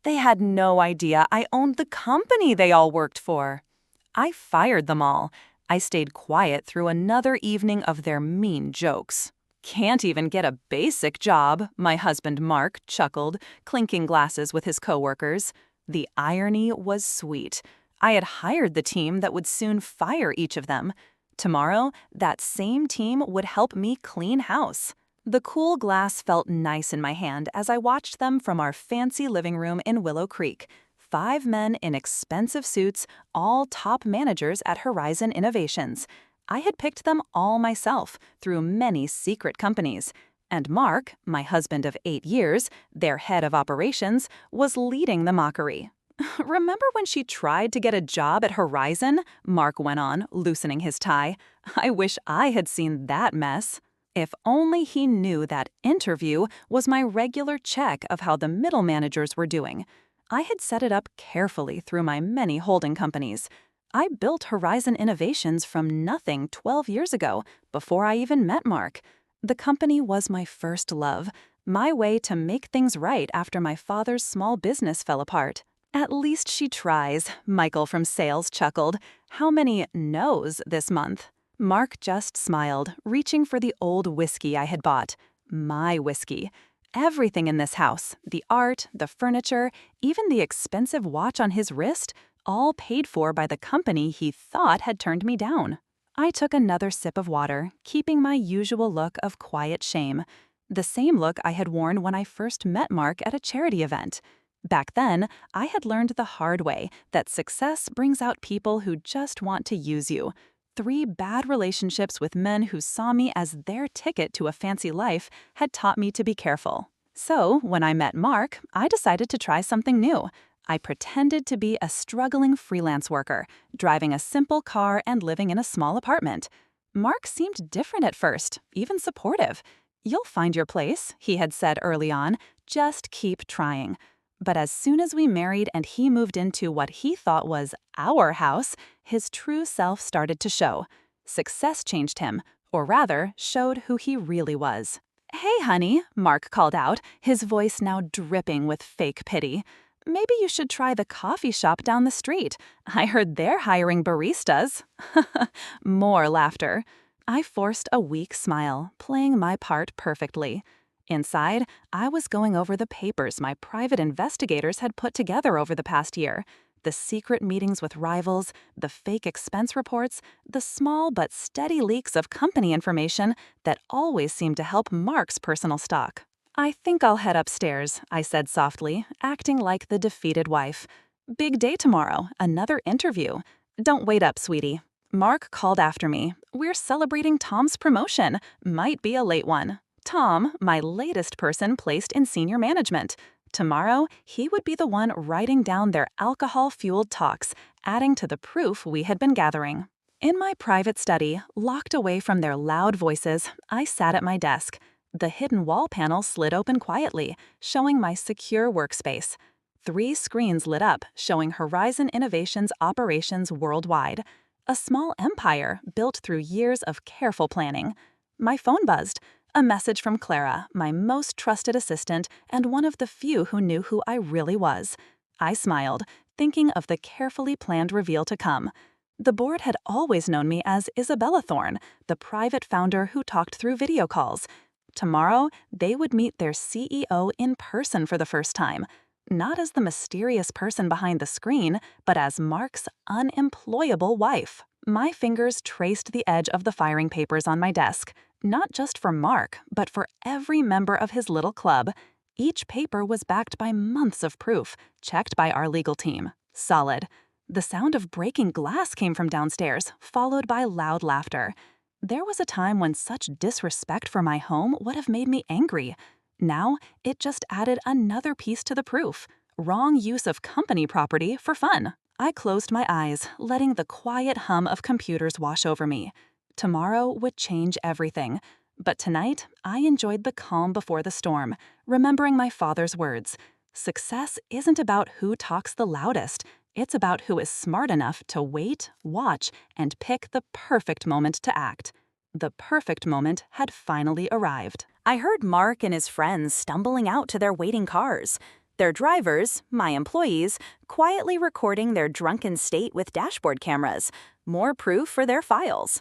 They had no idea I owned the company they all worked for. I fired them all. I stayed quiet through another evening of their mean jokes. Can't even get a basic job, my husband Mark chuckled, clinking glasses with his coworkers. The irony was sweet. I had hired the team that would soon fire each of them. Tomorrow, that same team would help me clean house. The cool glass felt nice in my hand as I watched them from our fancy living room in Willow Creek. 5 men in expensive suits, all top managers at Horizon Innovations. I had picked them all myself through many secret companies. And Mark, my husband of 8 years, their head of operations, was leading the mockery. Remember when she tried to get a job at Horizon? Mark went on, loosening his tie. I wish I had seen that mess. If only he knew that interview was my regular check of how the middle managers were doing. I had set it up carefully through my many holding companies. I built Horizon Innovations from nothing 12 years ago, before I even met Mark. The company was my first love, my way to make things right after my father's small business fell apart. At least she tries, Michael from sales chuckled. How many no's this month? Mark just smiled, reaching for the old whiskey I had bought. My whiskey. Everything in this house, the art, the furniture, even the expensive watch on his wrist, all paid for by the company he thought had turned me down. I took another sip of water, keeping my usual look of quiet shame. The same look I had worn when I first met Mark at a charity event. Back then, I had learned the hard way that success brings out people who just want to use you. 3 bad relationships with men who saw me as their ticket to a fancy life had taught me to be careful. So, when I met Mark, I decided to try something new. I pretended to be a struggling freelance worker, driving a simple car and living in a small apartment. Mark seemed different at first, even supportive. "You'll find your place," he had said early on. "Just keep trying." But as soon as we married and he moved into what he thought was our house, his true self started to show. Success changed him, or rather, showed who he really was. "Hey, honey," Mark called out, his voice now dripping with fake pity. "Maybe you should try the coffee shop down the street. I heard they're hiring baristas." More laughter. I forced a weak smile, playing my part perfectly. Inside, I was going over the papers my private investigators had put together over the past year. The secret meetings with rivals, the fake expense reports, the small but steady leaks of company information that always seemed to help Mark's personal stock. "I think I'll head upstairs," I said softly, acting like the defeated wife. "Big day tomorrow, another interview. Don't wait up, sweetie." Mark called after me. "We're celebrating Tom's promotion. Might be a late one." Tom, my latest person placed in senior management. Tomorrow, he would be the one writing down their alcohol-fueled talks, adding to the proof we had been gathering. In my private study, locked away from their loud voices, I sat at my desk. The hidden wall panel slid open quietly, showing my secure workspace. 3 screens lit up, showing Horizon Innovations operations worldwide. A small empire built through years of careful planning. My phone buzzed. A message from Clara, my most trusted assistant and one of the few who knew who I really was. I smiled, thinking of the carefully planned reveal to come. The board had always known me as Isabella Thorne, the private founder who talked through video calls. Tomorrow, they would meet their CEO in person for the first time. Not as the mysterious person behind the screen, but as Mark's unemployable wife. My fingers traced the edge of the firing papers on my desk. Not just for Mark, but for every member of his little club. Each paper was backed by months of proof, checked by our legal team. Solid. The sound of breaking glass came from downstairs, followed by loud laughter. There was a time when such disrespect for my home would have made me angry. Now, it just added another piece to the proof. Wrong use of company property for fun. I closed my eyes, letting the quiet hum of computers wash over me. Tomorrow would change everything. But tonight, I enjoyed the calm before the storm, remembering my father's words. Success isn't about who talks the loudest. It's about who is smart enough to wait, watch, and pick the perfect moment to act. The perfect moment had finally arrived. I heard Mark and his friends stumbling out to their waiting cars. Their drivers, my employees, quietly recording their drunken state with dashboard cameras. More proof for their files.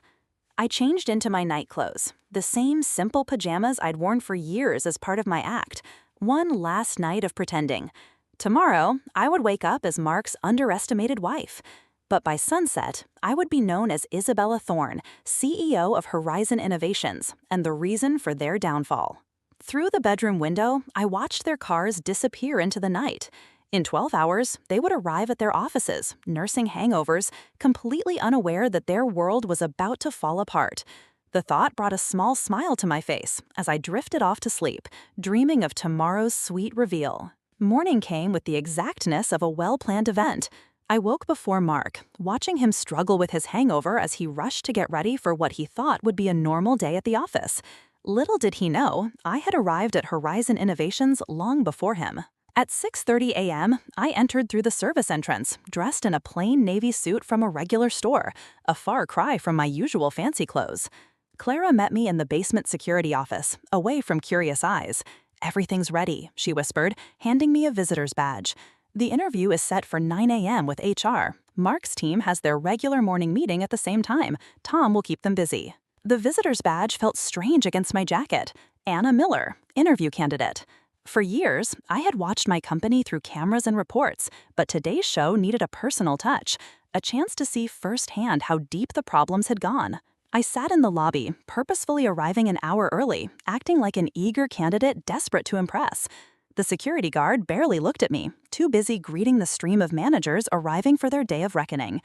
I changed into my night clothes, the same simple pajamas I'd worn for years as part of my act. One last night of pretending. Tomorrow, I would wake up as Mark's underestimated wife. But by sunset, I would be known as Isabella Thorne, CEO of Horizon Innovations, and the reason for their downfall. Through the bedroom window, I watched their cars disappear into the night. In 12 hours, they would arrive at their offices, nursing hangovers, completely unaware that their world was about to fall apart. The thought brought a small smile to my face as I drifted off to sleep, dreaming of tomorrow's sweet reveal. Morning came with the exactness of a well-planned event. I woke before Mark, watching him struggle with his hangover as he rushed to get ready for what he thought would be a normal day at the office. Little did he know, I had arrived at Horizon Innovations long before him. At 6:30 a.m., I entered through the service entrance, dressed in a plain navy suit from a regular store, a far cry from my usual fancy clothes. Clara met me in the basement security office, away from curious eyes. "Everything's ready," she whispered, handing me a visitor's badge. "The interview is set for 9 a.m. with HR. Mark's team has their regular morning meeting at the same time. Tom will keep them busy." The visitor's badge felt strange against my jacket. Anna Miller, interview candidate. For years, I had watched my company through cameras and reports, but today's show needed a personal touch, a chance to see firsthand how deep the problems had gone. I sat in the lobby, purposefully arriving an hour early, acting like an eager candidate desperate to impress. The security guard barely looked at me, too busy greeting the stream of managers arriving for their day of reckoning.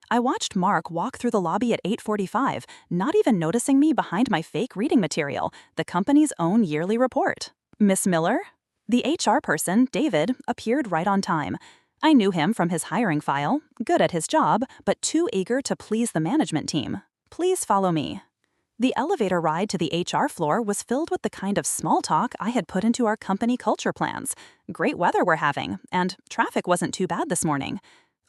I watched Mark walk through the lobby at 8:45, not even noticing me behind my fake reading material, the company's own yearly report. "Miss Miller?" The HR person, David, appeared right on time. I knew him from his hiring file, good at his job, but too eager to please the management team. "Please follow me." The elevator ride to the HR floor was filled with the kind of small talk I had put into our company culture plans. Great weather we're having, and traffic wasn't too bad this morning.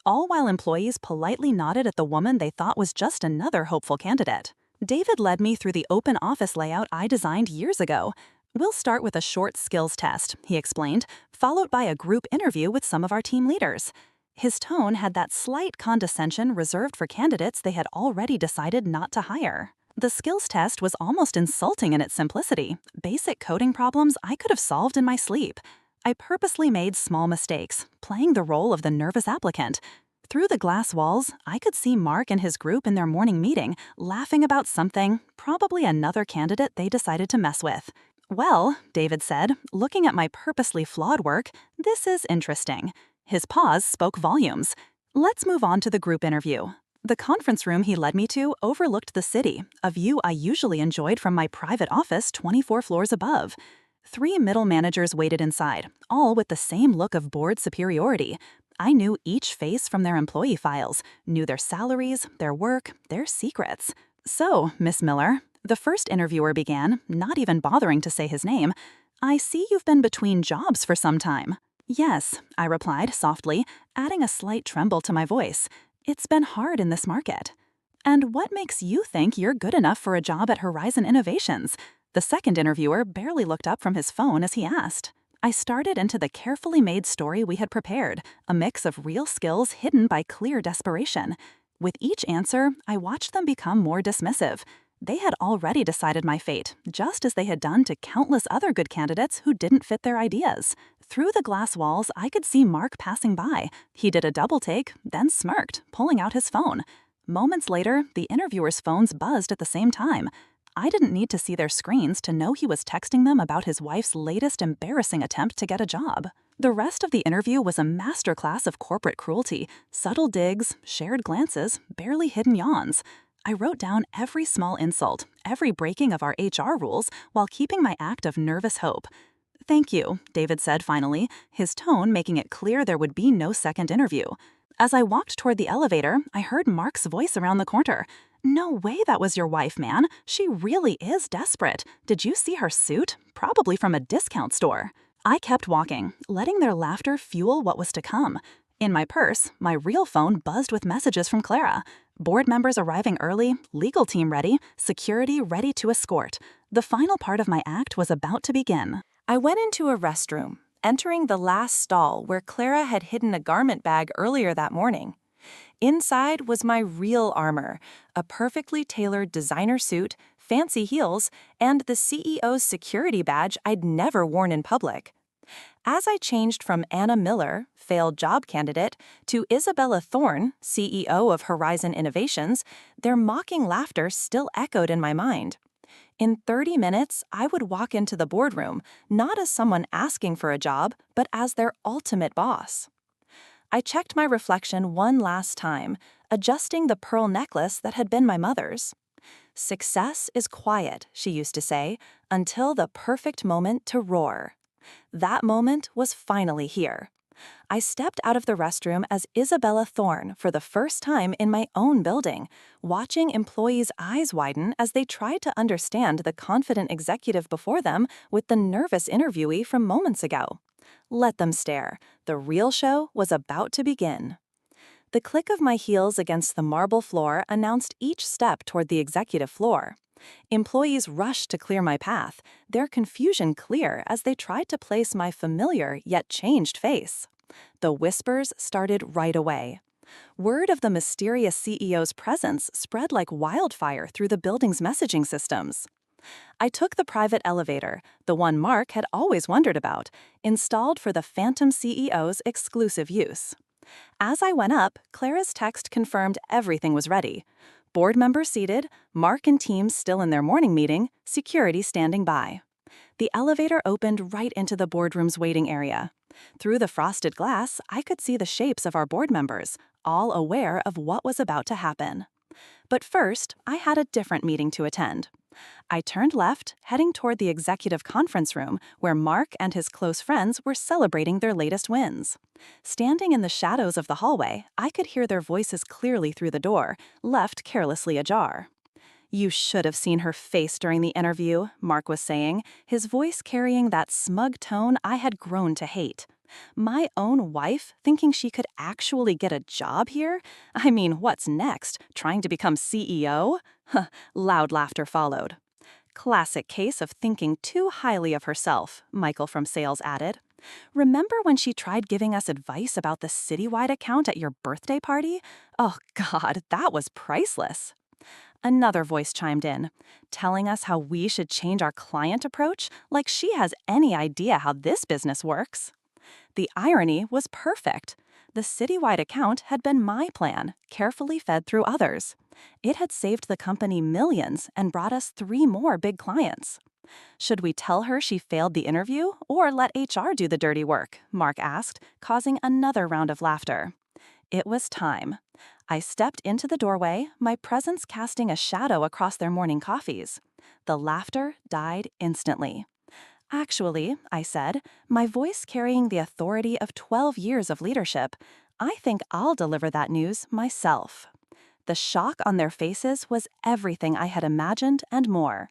All while employees politely nodded at the woman they thought was just another hopeful candidate. David led me through the open office layout I designed years ago. "We'll start with a short skills test," he explained, followed by a group interview with some of our team leaders. His tone had that slight condescension reserved for candidates they had already decided not to hire. The skills test was almost insulting in its simplicity, basic coding problems I could have solved in my sleep. I purposely made small mistakes, playing the role of the nervous applicant. Through the glass walls, I could see Mark and his group in their morning meeting, laughing about something, probably another candidate they decided to mess with. "Well," David said, looking at my purposely flawed work, "this is interesting." His pause spoke volumes. "Let's move on to the group interview." The conference room he led me to overlooked the city, a view I usually enjoyed from my private office 24 floors above. 3 middle managers waited inside, all with the same look of bored superiority. I knew each face from their employee files, knew their salaries, their work, their secrets. "So, Miss Miller," the first interviewer began, not even bothering to say his name, "I see you've been between jobs for some time." "Yes," I replied softly, adding a slight tremble to my voice. "It's been hard in this market." "And what makes you think you're good enough for a job at Horizon Innovations?" The second interviewer barely looked up from his phone as he asked. I started into the carefully made story we had prepared, a mix of real skills hidden by clear desperation. With each answer, I watched them become more dismissive. They had already decided my fate, just as they had done to countless other good candidates who didn't fit their ideas. Through the glass walls, I could see Mark passing by. He did a double take, then smirked, pulling out his phone. Moments later, the interviewers' phones buzzed at the same time. I didn't need to see their screens to know he was texting them about his wife's latest embarrassing attempt to get a job. The rest of the interview was a masterclass of corporate cruelty, subtle digs, shared glances, barely hidden yawns. I wrote down every small insult, every breaking of our HR rules, while keeping my act of nervous hope. "Thank you," David said finally, his tone making it clear there would be no second interview. As I walked toward the elevator, I heard Mark's voice around the corner. "No way that was your wife, man. She really is desperate. Did you see her suit? Probably from a discount store." I kept walking, letting their laughter fuel what was to come. In my purse, my real phone buzzed with messages from Clara. Board members arriving early, legal team ready, security ready to escort. The final part of my act was about to begin. I went into a restroom, entering the last stall where Clara had hidden a garment bag earlier that morning. Inside was my real armor, a perfectly tailored designer suit, fancy heels, and the CEO's security badge I'd never worn in public. As I changed from Anna Miller, failed job candidate, to Isabella Thorne, CEO of Horizon Innovations, their mocking laughter still echoed in my mind. In 30 minutes, I would walk into the boardroom, not as someone asking for a job, but as their ultimate boss. I checked my reflection one last time, adjusting the pearl necklace that had been my mother's. Success is quiet, she used to say, until the perfect moment to roar. That moment was finally here. I stepped out of the restroom as Isabella Thorne for the first time in my own building, watching employees' eyes widen as they tried to understand the confident executive before them with the nervous interviewee from moments ago. Let them stare. The real show was about to begin. The click of my heels against the marble floor announced each step toward the executive floor. Employees rushed to clear my path, their confusion clear as they tried to place my familiar yet changed face. The whispers started right away. Word of the mysterious CEO's presence spread like wildfire through the building's messaging systems. I took the private elevator, the one Mark had always wondered about, installed for the phantom CEO's exclusive use. As I went up, Clara's text confirmed everything was ready. Board members seated, Mark and team still in their morning meeting, security standing by. The elevator opened right into the boardroom's waiting area. Through the frosted glass, I could see the shapes of our board members, all aware of what was about to happen. But first, I had a different meeting to attend. I turned left, heading toward the executive conference room where Mark and his close friends were celebrating their latest wins. Standing in the shadows of the hallway, I could hear their voices clearly through the door, left carelessly ajar. "You should have seen her face during the interview," Mark was saying, his voice carrying that smug tone I had grown to hate. My own wife thinking she could actually get a job here? I mean, what's next? Trying to become CEO? Loud laughter followed. "Classic case of thinking too highly of herself," Michael from sales added. "Remember when she tried giving us advice about the citywide account at your birthday party? Oh God, that was priceless." Another voice chimed in, telling us how we should change our client approach, like she has any idea how this business works. The irony was perfect. The citywide account had been my plan, carefully fed through others. It had saved the company millions and brought us 3 more big clients. "Should we tell her she failed the interview or let HR do the dirty work?" Mark asked, causing another round of laughter. It was time. I stepped into the doorway, my presence casting a shadow across their morning coffees. The laughter died instantly. "Actually," I said, my voice carrying the authority of 12 years of leadership, "I think I'll deliver that news myself." The shock on their faces was everything I had imagined and more.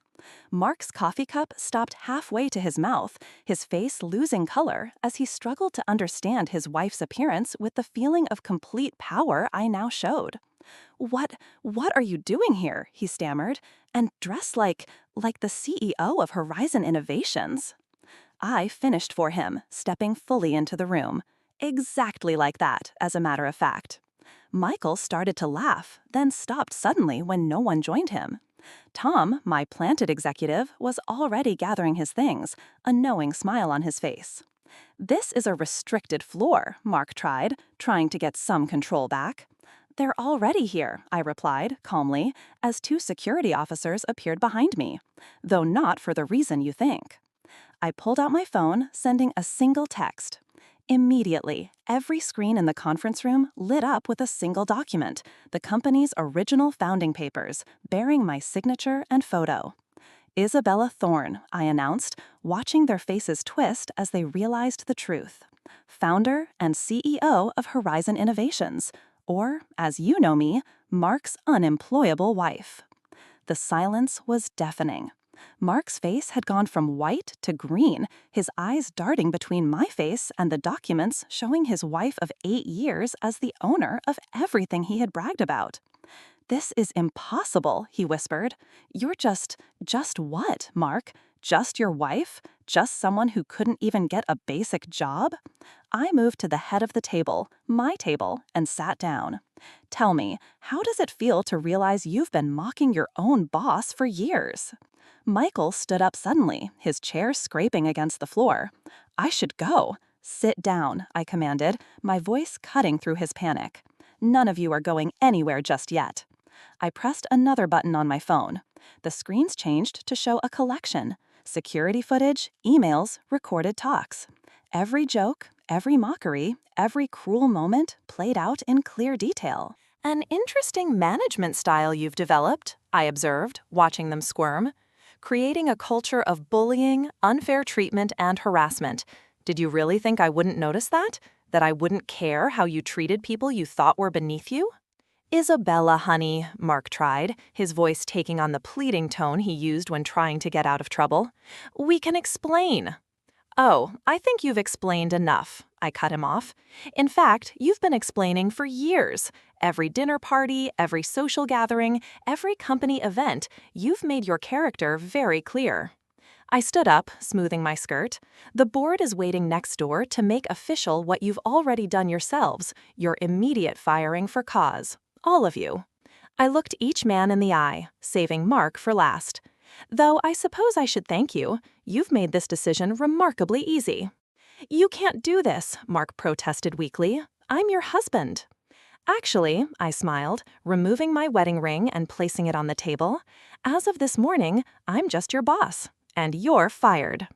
Mark's coffee cup stopped halfway to his mouth, his face losing color as he struggled to understand his wife's appearance with the feeling of complete power I now showed. What are you doing here?" he stammered, "and dressed like the CEO of Horizon Innovations." I finished for him, stepping fully into the room. Exactly like that, as a matter of fact. Michael started to laugh, then stopped suddenly when no one joined him. Tom, my planted executive, was already gathering his things, a knowing smile on his face. "This is a restricted floor," Mark tried, trying to get some control back. "They're already here," I replied, calmly, as 2 security officers appeared behind me, though not for the reason you think. I pulled out my phone, sending a single text. Immediately, every screen in the conference room lit up with a single document, the company's original founding papers, bearing my signature and photo. "Isabella Thorne," I announced, watching their faces twist as they realized the truth. "Founder and CEO of Horizon Innovations, or, as you know me, Mark's unemployable wife." The silence was deafening. Mark's face had gone from white to green, his eyes darting between my face and the documents showing his wife of 8 years as the owner of everything he had bragged about. "This is impossible," he whispered. "You're just what, Mark? Just your wife? Just someone who couldn't even get a basic job? I moved to the head of the table, my table, and sat down. Tell me, how does it feel to realize you've been mocking your own boss for years? Michael stood up suddenly, his chair scraping against the floor. I should go. Sit down, I commanded, my voice cutting through his panic. None of you are going anywhere just yet. I pressed another button on my phone. The screens changed to show a collection: security footage, emails, recorded talks. Every joke, every mockery, every cruel moment played out in clear detail. An interesting management style you've developed, I observed, watching them squirm. Creating a culture of bullying, unfair treatment, and harassment. Did you really think I wouldn't notice that? That I wouldn't care how you treated people you thought were beneath you? Isabella, honey, Mark tried, his voice taking on the pleading tone he used when trying to get out of trouble. We can explain. Oh, I think you've explained enough, I cut him off. In fact, you've been explaining for years. Every dinner party, every social gathering, every company event, you've made your character very clear. I stood up, smoothing my skirt. The board is waiting next door to make official what you've already done yourselves, your immediate firing for cause. All of you. I looked each man in the eye, saving Mark for last. Though I suppose I should thank you. You've made this decision remarkably easy. You can't do this, Mark protested weakly. I'm your husband. Actually, I smiled, removing my wedding ring and placing it on the table. As of this morning, I'm just your boss, and you're fired.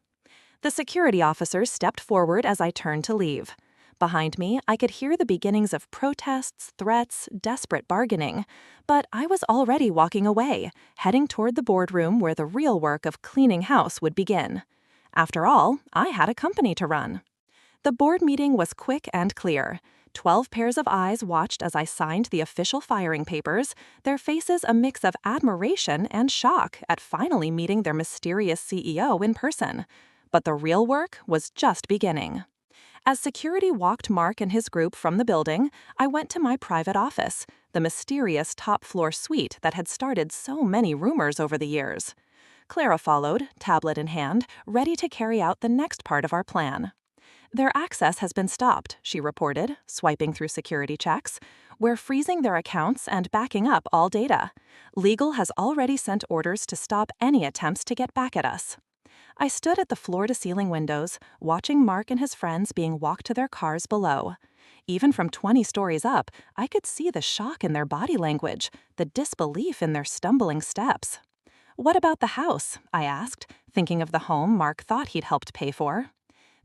The security officer stepped forward as I turned to leave. Behind me, I could hear the beginnings of protests, threats, desperate bargaining. But I was already walking away, heading toward the boardroom where the real work of cleaning house would begin. After all, I had a company to run. The board meeting was quick and clear. 12 pairs of eyes watched as I signed the official firing papers, their faces a mix of admiration and shock at finally meeting their mysterious CEO in person. But the real work was just beginning. As security walked Mark and his group from the building, I went to my private office, the mysterious top-floor suite that had started so many rumors over the years. Clara followed, tablet in hand, ready to carry out the next part of our plan. Their access has been stopped, she reported, swiping through security checks. We're freezing their accounts and backing up all data. Legal has already sent orders to stop any attempts to get back at us. I stood at the floor-to-ceiling windows, watching Mark and his friends being walked to their cars below. Even from 20 stories up, I could see the shock in their body language, the disbelief in their stumbling steps. What about the house? I asked, thinking of the home Mark thought he'd helped pay for.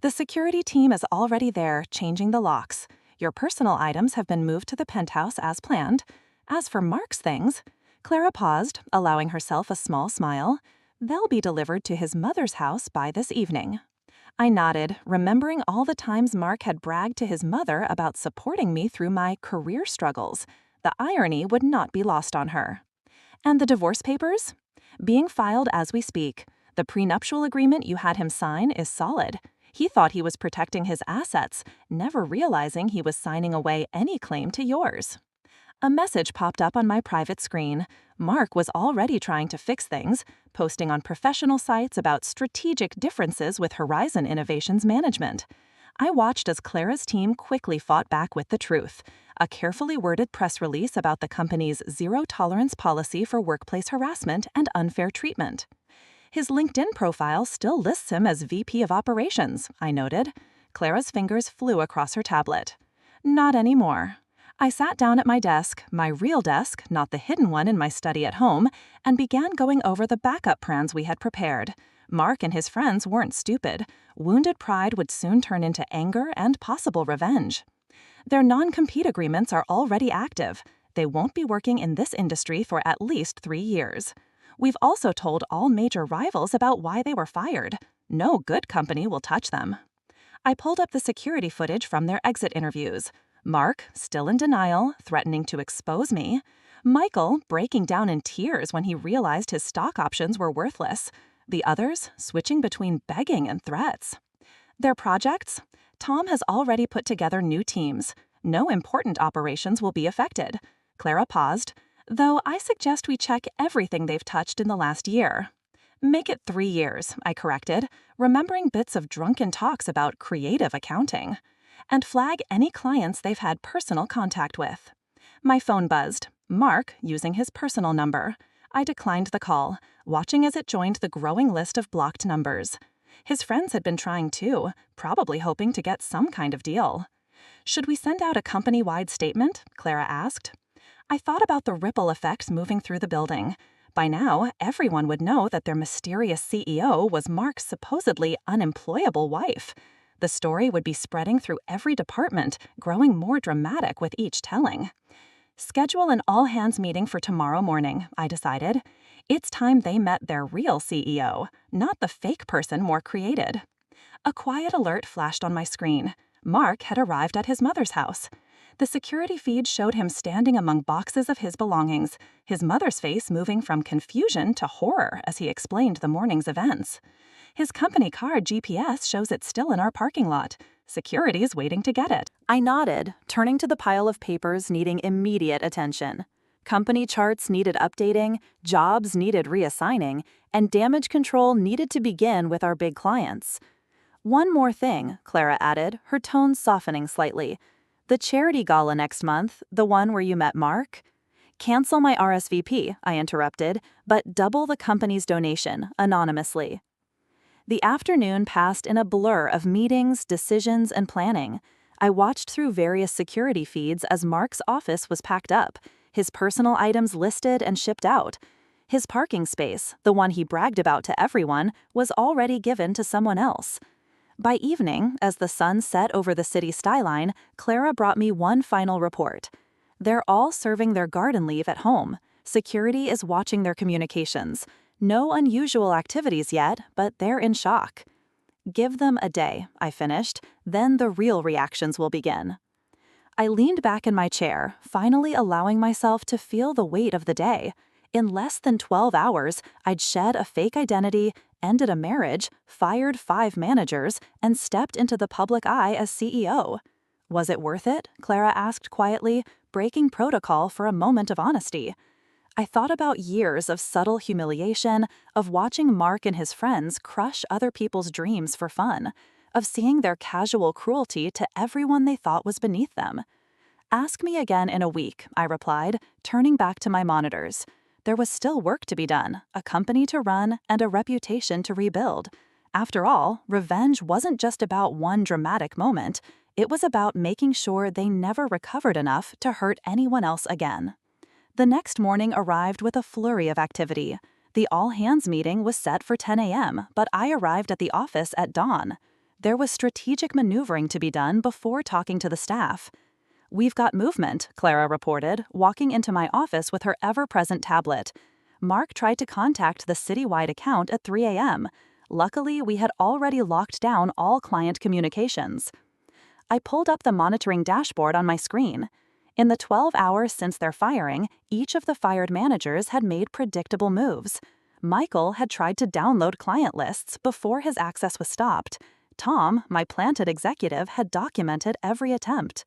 The security team is already there, changing the locks. Your personal items have been moved to the penthouse as planned. As for Mark's things, Clara paused, allowing herself a small smile. They'll be delivered to his mother's house by this evening. I nodded, remembering all the times Mark had bragged to his mother about supporting me through my career struggles. The irony would not be lost on her. And the divorce papers? Being filed as we speak. The prenuptial agreement you had him sign is solid. He thought he was protecting his assets, never realizing he was signing away any claim to yours. A message popped up on my private screen. Mark was already trying to fix things, posting on professional sites about strategic differences with Horizon Innovations management. I watched as Clara's team quickly fought back with the truth, a carefully worded press release about the company's zero-tolerance policy for workplace harassment and unfair treatment. His LinkedIn profile still lists him as VP of Operations, I noted. Clara's fingers flew across her tablet. Not anymore. I sat down at my desk, my real desk, not the hidden one in my study at home, and began going over the backup plans we had prepared. Mark and his friends weren't stupid. Wounded pride would soon turn into anger and possible revenge. Their non-compete agreements are already active. They won't be working in this industry for at least 3 years. We've also told all major rivals about why they were fired. No good company will touch them. I pulled up the security footage from their exit interviews. Mark, still in denial, threatening to expose me. Michael, breaking down in tears when he realized his stock options were worthless. The others, switching between begging and threats. Their projects? Tom has already put together new teams. No important operations will be affected. Clara paused. Though I suggest we check everything they've touched in the last year. Make it 3 years, I corrected, remembering bits of drunken talks about creative accounting. And flag any clients they've had personal contact with. My phone buzzed. Mark, using his personal number. I declined the call, watching as it joined the growing list of blocked numbers. His friends had been trying too, probably hoping to get some kind of deal. Should we send out a company-wide statement? Clara asked. I thought about the ripple effects moving through the building. By now, everyone would know that their mysterious CEO was Mark's supposedly unemployable wife. The story would be spreading through every department, growing more dramatic with each telling. Schedule an all-hands meeting for tomorrow morning, I decided. It's time they met their real CEO, not the fake person more created. A quiet alert flashed on my screen. Mark had arrived at his mother's house. The security feed showed him standing among boxes of his belongings, his mother's face moving from confusion to horror as he explained the morning's events. His company card GPS shows it's still in our parking lot. Security's waiting to get it. I nodded, turning to the pile of papers needing immediate attention. Company charts needed updating, jobs needed reassigning, and damage control needed to begin with our big clients. One more thing, Clara added, her tone softening slightly. The charity gala next month, the one where you met Mark? Cancel my RSVP, I interrupted, but double the company's donation, anonymously. The afternoon passed in a blur of meetings, decisions, and planning. I watched through various security feeds as Mark's office was packed up, his personal items listed and shipped out. His parking space, the one he bragged about to everyone, was already given to someone else. By evening, as the sun set over the city skyline, Clara brought me one final report. They're all serving their garden leave at home. Security is watching their communications. No unusual activities yet, but they're in shock. Give them a day, I finished, then the real reactions will begin. I leaned back in my chair, finally allowing myself to feel the weight of the day. In less than 12 hours, I'd shed a fake identity, ended a marriage, fired 5 managers, and stepped into the public eye as CEO. Was it worth it? Clara asked quietly, breaking protocol for a moment of honesty. I thought about years of subtle humiliation, of watching Mark and his friends crush other people's dreams for fun, of seeing their casual cruelty to everyone they thought was beneath them. Ask me again in a week, I replied, turning back to my monitors. There was still work to be done, a company to run, and a reputation to rebuild. After all, revenge wasn't just about one dramatic moment. It was about making sure they never recovered enough to hurt anyone else again. The next morning arrived with a flurry of activity. The all-hands meeting was set for 10 a.m., but I arrived at the office at dawn. There was strategic maneuvering to be done before talking to the staff. We've got movement, Clara reported, walking into my office with her ever-present tablet. Mark tried to contact the citywide account at 3 a.m. Luckily, we had already locked down all client communications. I pulled up the monitoring dashboard on my screen. In the 12 hours since their firing, each of the fired managers had made predictable moves. Michael had tried to download client lists before his access was stopped. Tom, my planted executive, had documented every attempt.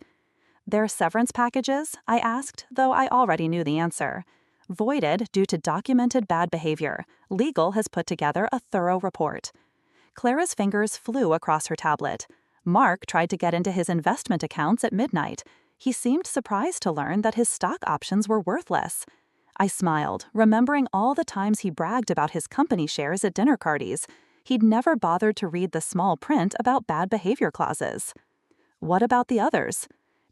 Their severance packages? I asked, though I already knew the answer. Voided due to documented bad behavior. Legal has put together a thorough report. Clara's fingers flew across her tablet. Mark tried to get into his investment accounts at midnight. He seemed surprised to learn that his stock options were worthless. I smiled, remembering all the times he bragged about his company shares at dinner parties. He'd never bothered to read the small print about bad behavior clauses. What about the others?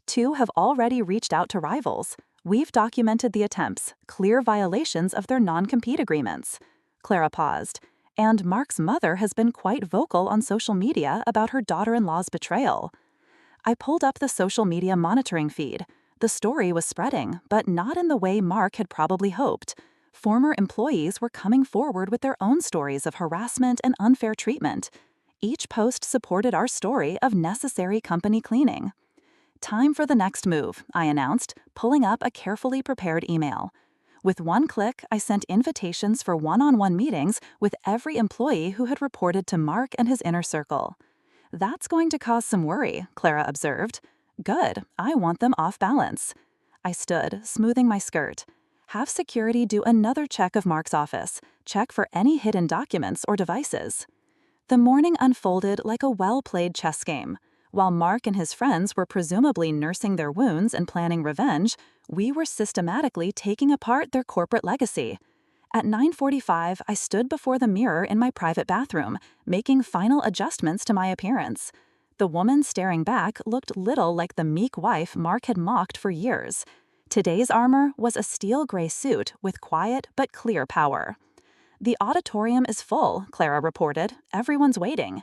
2 have already reached out to rivals. We've documented the attempts, clear violations of their non-compete agreements. Clara paused. And Mark's mother has been quite vocal on social media about her daughter-in-law's betrayal. I pulled up the social media monitoring feed. The story was spreading, but not in the way Mark had probably hoped. Former employees were coming forward with their own stories of harassment and unfair treatment. Each post supported our story of necessary company cleaning. Time for the next move, I announced, pulling up a carefully prepared email. With one click, I sent invitations for one-on-one meetings with every employee who had reported to Mark and his inner circle. That's going to cause some worry, Clara observed. Good, I want them off balance. I stood, smoothing my skirt. Have security do another check of Mark's office. Check for any hidden documents or devices. The morning unfolded like a well-played chess game. While Mark and his friends were presumably nursing their wounds and planning revenge, we were systematically taking apart their corporate legacy. At 9:45, I stood before the mirror in my private bathroom, making final adjustments to my appearance. The woman staring back looked little like the meek wife Mark had mocked for years. Today's armor was a steel gray suit with quiet but clear power. "The auditorium is full," Clara reported. "Everyone's waiting."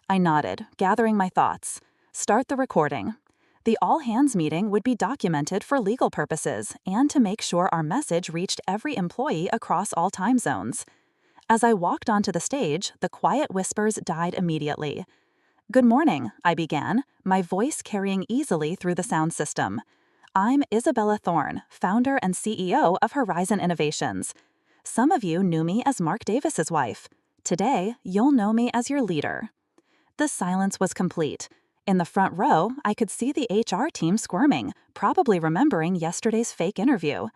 I nodded, gathering my thoughts. Start the recording. The all-hands meeting would be documented for legal purposes and to make sure our message reached every employee across all time zones. As I walked onto the stage, the quiet whispers died immediately. "Good morning," I began, my voice carrying easily through the sound system. "I'm Isabella Thorne, founder and CEO of Horizon Innovations. Some of you knew me as Mark Davis's wife. Today, you'll know me as your leader." The silence was complete. In the front row, I could see the HR team squirming, probably remembering yesterday's fake interview.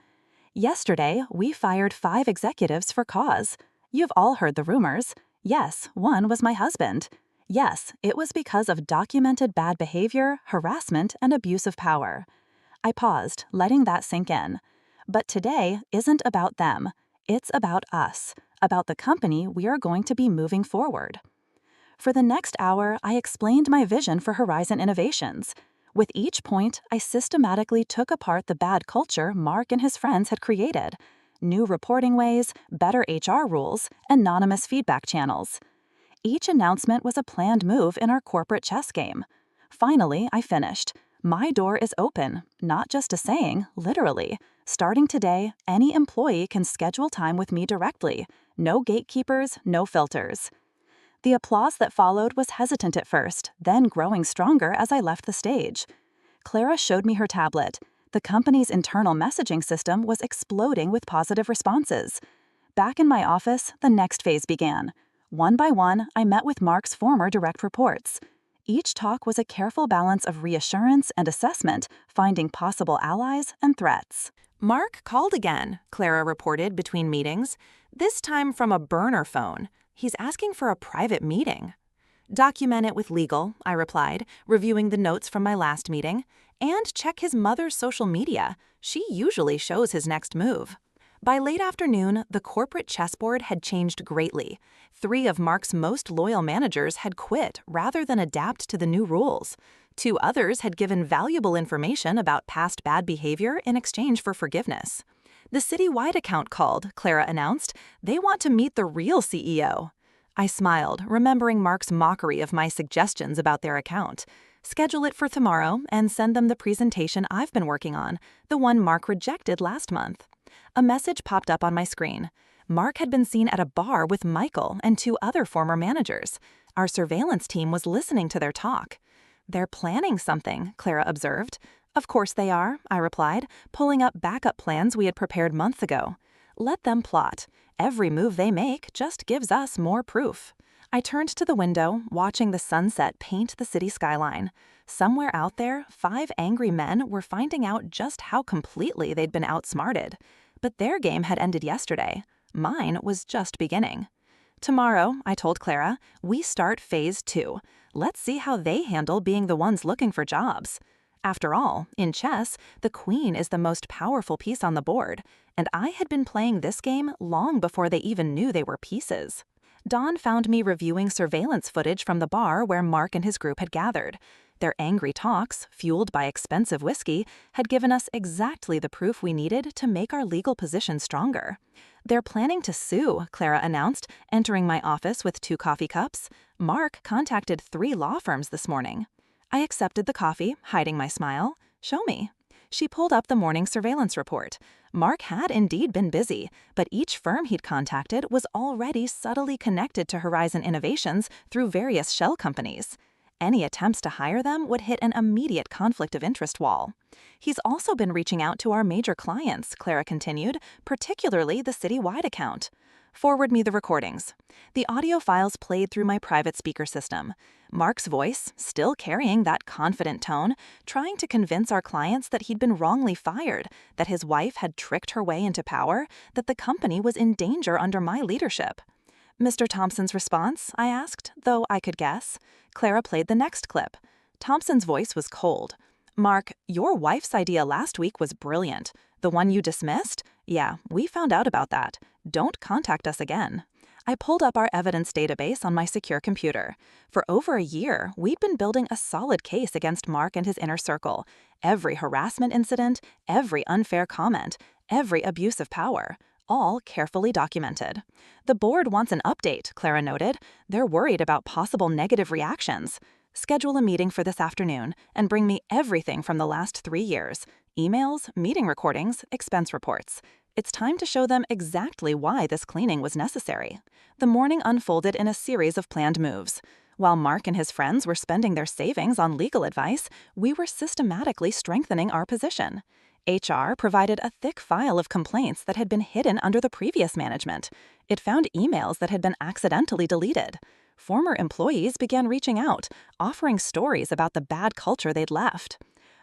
"Yesterday, we fired 5 executives for cause. You've all heard the rumors. Yes, one was my husband. Yes, it was because of documented bad behavior, harassment, and abuse of power." I paused, letting that sink in. But today isn't about them. It's about us, about the company we are going to be moving forward. For the next hour, I explained my vision for Horizon Innovations. With each point, I systematically took apart the bad culture Mark and his friends had created. New reporting ways, better HR rules, anonymous feedback channels. Each announcement was a planned move in our corporate chess game. Finally, I finished. My door is open, not just a saying, literally. Starting today, any employee can schedule time with me directly. No gatekeepers, no filters. The applause that followed was hesitant at first, then growing stronger as I left the stage. Clara showed me her tablet. The company's internal messaging system was exploding with positive responses. Back in my office, the next phase began. One by one, I met with Mark's former direct reports. Each talk was a careful balance of reassurance and assessment, finding possible allies and threats. "Mark called again," Clara reported between meetings, this time from a burner phone. "He's asking for a private meeting." "Document it with legal," I replied, reviewing the notes from my last meeting. "And check his mother's social media. She usually shows his next move." By late afternoon, the corporate chessboard had changed greatly. 3 of Mark's most loyal managers had quit rather than adapt to the new rules. 2 others had given valuable information about past bad behavior in exchange for forgiveness. "The citywide account called," Clara announced. "They want to meet the real CEO." I smiled, remembering Mark's mockery of my suggestions about their account. "Schedule it for tomorrow and send them the presentation I've been working on, the one Mark rejected last month." A message popped up on my screen. Mark had been seen at a bar with Michael and 2 other former managers. Our surveillance team was listening to their talk. "They're planning something," Clara observed. "Of course they are," I replied, pulling up backup plans we had prepared months ago. "Let them plot. Every move they make just gives us more proof." I turned to the window, watching the sunset paint the city skyline. Somewhere out there, 5 angry men were finding out just how completely they'd been outsmarted. But their game had ended yesterday. Mine was just beginning. "Tomorrow," I told Clara, "we start phase 2. Let's see how they handle being the ones looking for jobs." After all, in chess, the queen is the most powerful piece on the board, and I had been playing this game long before they even knew they were pieces. Dawn found me reviewing surveillance footage from the bar where Mark and his group had gathered. Their angry talks, fueled by expensive whiskey, had given us exactly the proof we needed to make our legal position stronger. "They're planning to sue," Clara announced, entering my office with 2 coffee cups. "Mark contacted 3 law firms this morning." I accepted the coffee, hiding my smile. "Show me." She pulled up the morning surveillance report. Mark had indeed been busy, but each firm he'd contacted was already subtly connected to Horizon Innovations through various shell companies. Any attempts to hire them would hit an immediate conflict of interest wall. "He's also been reaching out to our major clients," Clara continued, "particularly the citywide account." Forward me the recordings. The audio files played through my private speaker system. Mark's voice, still carrying that confident tone, trying to convince our clients that he'd been wrongly fired, that his wife had tricked her way into power, that the company was in danger under my leadership. Mr. Thompson's response, I asked, though I could guess. Clara played the next clip. Thompson's voice was cold. Mark, your wife's idea last week was brilliant. The one you dismissed? Yeah, we found out about that. Don't contact us again. I pulled up our evidence database on my secure computer. For over a year, we'd been building a solid case against Mark and his inner circle. Every harassment incident, every unfair comment, every abuse of power, all carefully documented. The board wants an update, Clara noted. They're worried about possible negative reactions. Schedule a meeting for this afternoon and bring me everything from the last 3 years. Emails, meeting recordings, expense reports. It's time to show them exactly why this cleaning was necessary. The morning unfolded in a series of planned moves. While Mark and his friends were spending their savings on legal advice, we were systematically strengthening our position. HR provided a thick file of complaints that had been hidden under the previous management. It found emails that had been accidentally deleted. Former employees began reaching out, offering stories about the bad culture they'd left.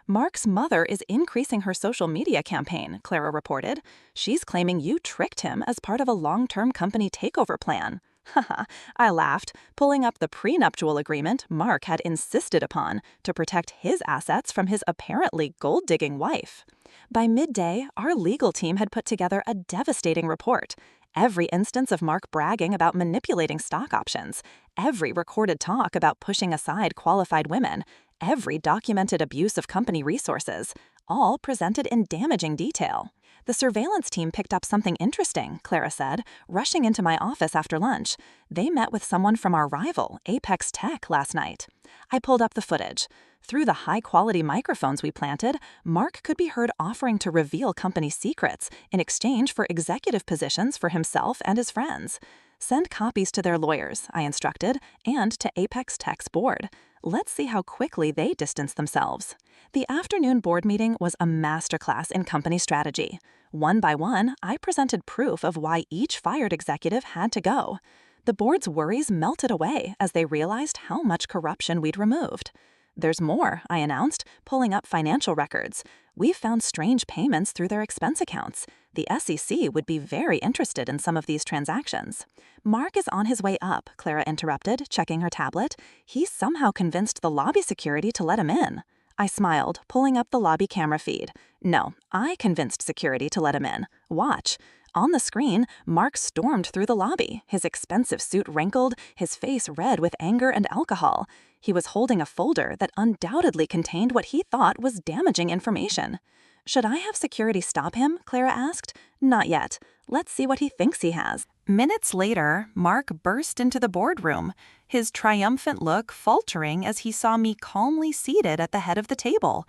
Mark's mother is increasing her social media campaign, Clara reported. She's claiming you tricked him as part of a long-term company takeover plan. Haha, I laughed, pulling up the prenuptial agreement Mark had insisted upon to protect his assets from his apparently gold-digging wife. By midday, our legal team had put together a devastating report. Every instance of Mark bragging about manipulating stock options, every recorded talk about pushing aside qualified women, every documented abuse of company resources, all presented in damaging detail. The surveillance team picked up something interesting, Clara said, rushing into my office after lunch. They met with someone from our rival, Apex Tech, last night. I pulled up the footage. Through the high-quality microphones we planted, Mark could be heard offering to reveal company secrets in exchange for executive positions for himself and his friends. Send copies to their lawyers, I instructed, and to Apex Tech's board. Let's see how quickly they distance themselves. The afternoon board meeting was a masterclass in company strategy. One by one, I presented proof of why each fired executive had to go. The board's worries melted away as they realized how much corruption we'd removed. There's more, I announced, pulling up financial records. We've found strange payments through their expense accounts. The SEC would be very interested in some of these transactions. Mark is on his way up, Clara interrupted, checking her tablet. He's somehow convinced the lobby security to let him in. I smiled, pulling up the lobby camera feed. No, I convinced security to let him in. Watch. On the screen, Mark stormed through the lobby, his expensive suit wrinkled, his face red with anger and alcohol. He was holding a folder that undoubtedly contained what he thought was damaging information. Should I have security stop him? Clara asked. Not yet. Let's see what he thinks he has. Minutes later, Mark burst into the boardroom, his triumphant look faltering as he saw me calmly seated at the head of the table.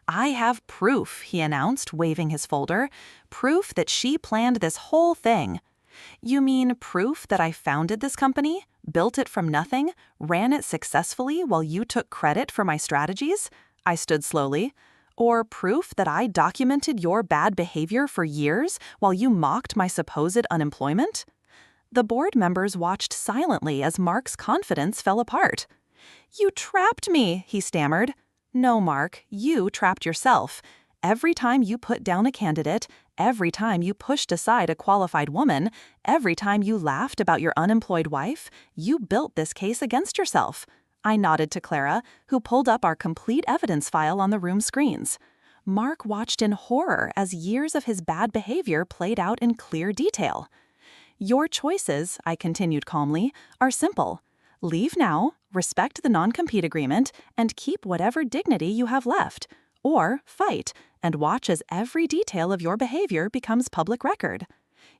I have proof, he announced, waving his folder. Proof that she planned this whole thing. You mean proof that I founded this company, built it from nothing, ran it successfully while you took credit for my strategies? I stood slowly. Or proof that I documented your bad behavior for years while you mocked my supposed unemployment? The board members watched silently as Mark's confidence fell apart. You trapped me, he stammered. No, Mark, you trapped yourself. Every time you put down a candidate, every time you pushed aside a qualified woman, every time you laughed about your unemployed wife, you built this case against yourself. I nodded to Clara, who pulled up our complete evidence file on the room screens. Mark watched in horror as years of his bad behavior played out in clear detail. Your choices, I continued calmly, are simple. Leave now, respect the non-compete agreement, and keep whatever dignity you have left. Or fight and watch as every detail of your behavior becomes public record.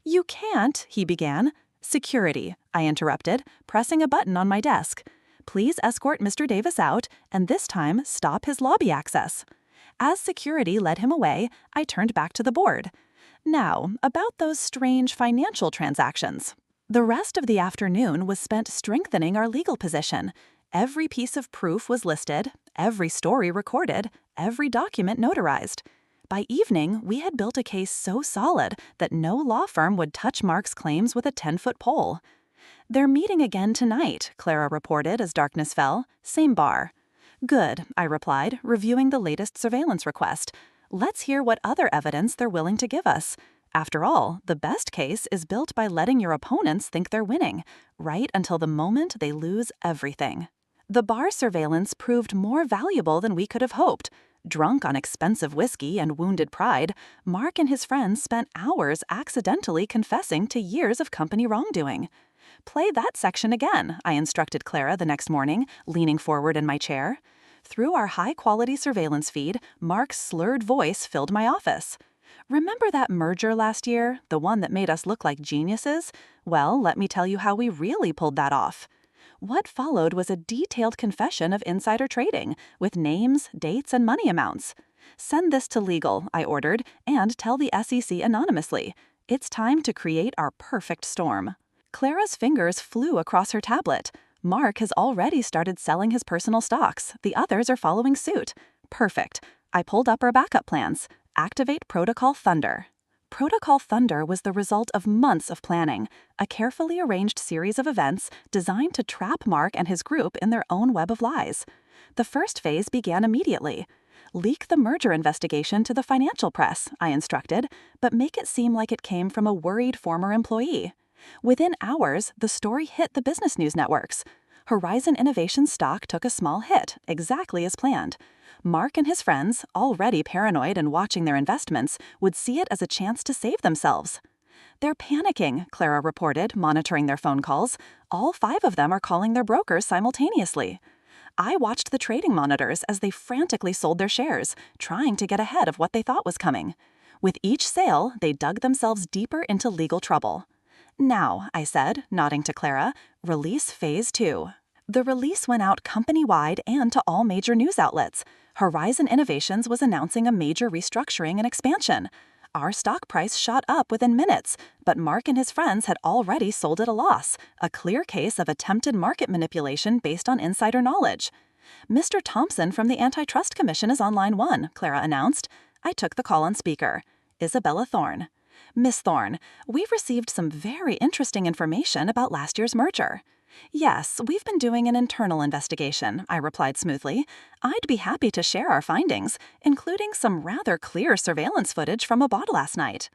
You can't, he began. Security, I interrupted, pressing a button on my desk. Please escort Mr. Davis out, and this time stop his lobby access. As security led him away, I turned back to the board. Now, about those strange financial transactions. The rest of the afternoon was spent strengthening our legal position. Every piece of proof was listed, every story recorded, every document notarized. By evening, we had built a case so solid that no law firm would touch Mark's claims with a 10-foot pole. "They're meeting again tonight," Clara reported as darkness fell. "Same bar." "Good," I replied, reviewing the latest surveillance request. "Let's hear what other evidence they're willing to give us. After all, the best case is built by letting your opponents think they're winning, right until the moment they lose everything." The bar surveillance proved more valuable than we could have hoped. Drunk on expensive whiskey and wounded pride, Mark and his friends spent hours accidentally confessing to years of company wrongdoing. "Play that section again," I instructed Clara the next morning, leaning forward in my chair. Through our high-quality surveillance feed, Mark's slurred voice filled my office. "Remember that merger last year, the one that made us look like geniuses? Well, let me tell you how we really pulled that off." What followed was a detailed confession of insider trading, with names, dates, and money amounts. "Send this to legal," I ordered, "and tell the SEC anonymously. It's time to create our perfect storm." Clara's fingers flew across her tablet. "Mark has already started selling his personal stocks. The others are following suit." "Perfect." I pulled up our backup plans. "Activate Protocol Thunder." Protocol Thunder was the result of months of planning, a carefully arranged series of events designed to trap Mark and his group in their own web of lies. The first phase began immediately. "Leak the merger investigation to the financial press," I instructed, "but make it seem like it came from a worried former employee." Within hours, the story hit the business news networks. Horizon Innovation's stock took a small hit, exactly as planned. Mark and his friends, already paranoid and watching their investments, would see it as a chance to save themselves. "They're panicking," Clara reported, monitoring their phone calls. "All 5 of them are calling their brokers simultaneously." I watched the trading monitors as they frantically sold their shares, trying to get ahead of what they thought was coming. With each sale, they dug themselves deeper into legal trouble. "Now," I said, nodding to Clara, "release Phase 2. The release went out company-wide and to all major news outlets. Horizon Innovations was announcing a major restructuring and expansion. Our stock price shot up within minutes, but Mark and his friends had already sold at a loss, a clear case of attempted market manipulation based on insider knowledge. "Mr. Thompson from the Antitrust Commission is on line 1, Clara announced. I took the call on speaker. "Isabella Thorne." "Miss Thorne, we've received some very interesting information about last year's merger." "Yes, we've been doing an internal investigation," I replied smoothly. "I'd be happy to share our findings, including some rather clear surveillance footage from a bar last night."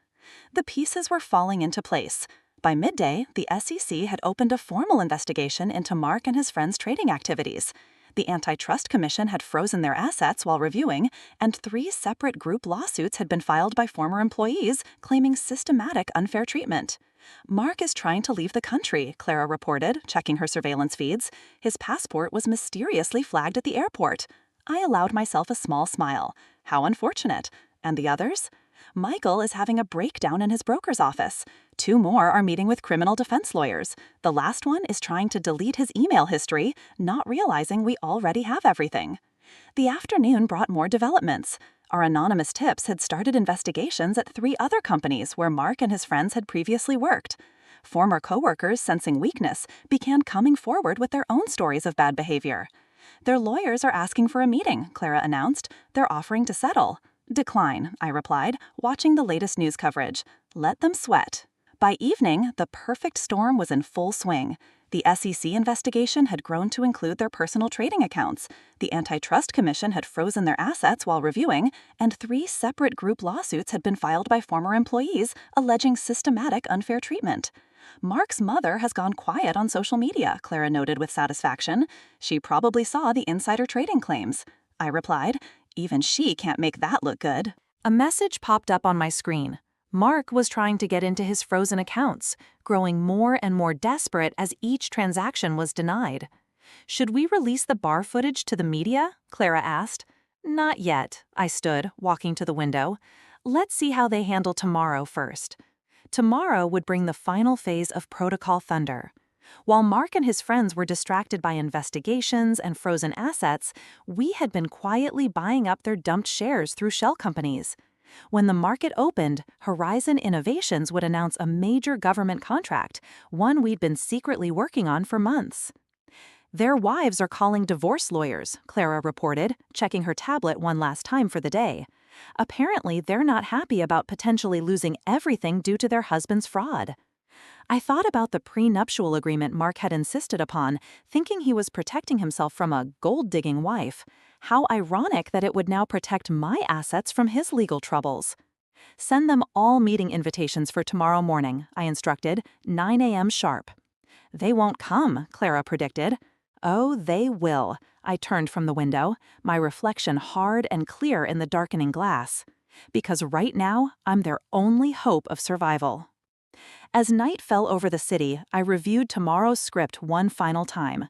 The pieces were falling into place. By midday, the SEC had opened a formal investigation into Mark and his friends' trading activities. The Antitrust Commission had frozen their assets while reviewing, and 3 separate group lawsuits had been filed by former employees claiming systematic unfair treatment. "Mark is trying to leave the country," Clara reported, checking her surveillance feeds. "His passport was mysteriously flagged at the airport." I allowed myself a small smile. "How unfortunate. And the others?" "Michael is having a breakdown in his broker's office. 2 more are meeting with criminal defense lawyers. The last one is trying to delete his email history, not realizing we already have everything." The afternoon brought more developments. Our anonymous tips had started investigations at 3 other companies where Mark and his friends had previously worked. Former coworkers, sensing weakness, began coming forward with their own stories of bad behavior. "Their lawyers are asking for a meeting," Clara announced. "They're offering to settle." "Decline," I replied, watching the latest news coverage. "Let them sweat." By evening, the perfect storm was in full swing. The SEC investigation had grown to include their personal trading accounts. The Antitrust Commission had frozen their assets while reviewing, and 3 separate group lawsuits had been filed by former employees alleging systematic unfair treatment. "Mark's mother has gone quiet on social media," Clara noted with satisfaction. "She probably saw the insider trading claims." I replied, "Even she can't make that look good." A message popped up on my screen. Mark was trying to get into his frozen accounts, growing more and more desperate as each transaction was denied. "Should we release the bar footage to the media?" Clara asked. "Not yet," I stood, walking to the window. "Let's see how they handle tomorrow first." Tomorrow would bring the final phase of Protocol Thunder. While Mark and his friends were distracted by investigations and frozen assets, we had been quietly buying up their dumped shares through shell companies. When the market opened, Horizon Innovations would announce a major government contract, one we'd been secretly working on for months. Their wives are calling divorce lawyers, Clara reported, checking her tablet one last time for the day. Apparently, they're not happy about potentially losing everything due to their husband's fraud. I thought about the prenuptial agreement Mark had insisted upon, thinking he was protecting himself from a gold-digging wife. How ironic that it would now protect my assets from his legal troubles. Send them all meeting invitations for tomorrow morning, I instructed, 9 a.m. sharp. They won't come, Clara predicted. Oh, they will. I turned from the window, my reflection hard and clear in the darkening glass. Because right now, I'm their only hope of survival. As night fell over the city, I reviewed tomorrow's script one final time.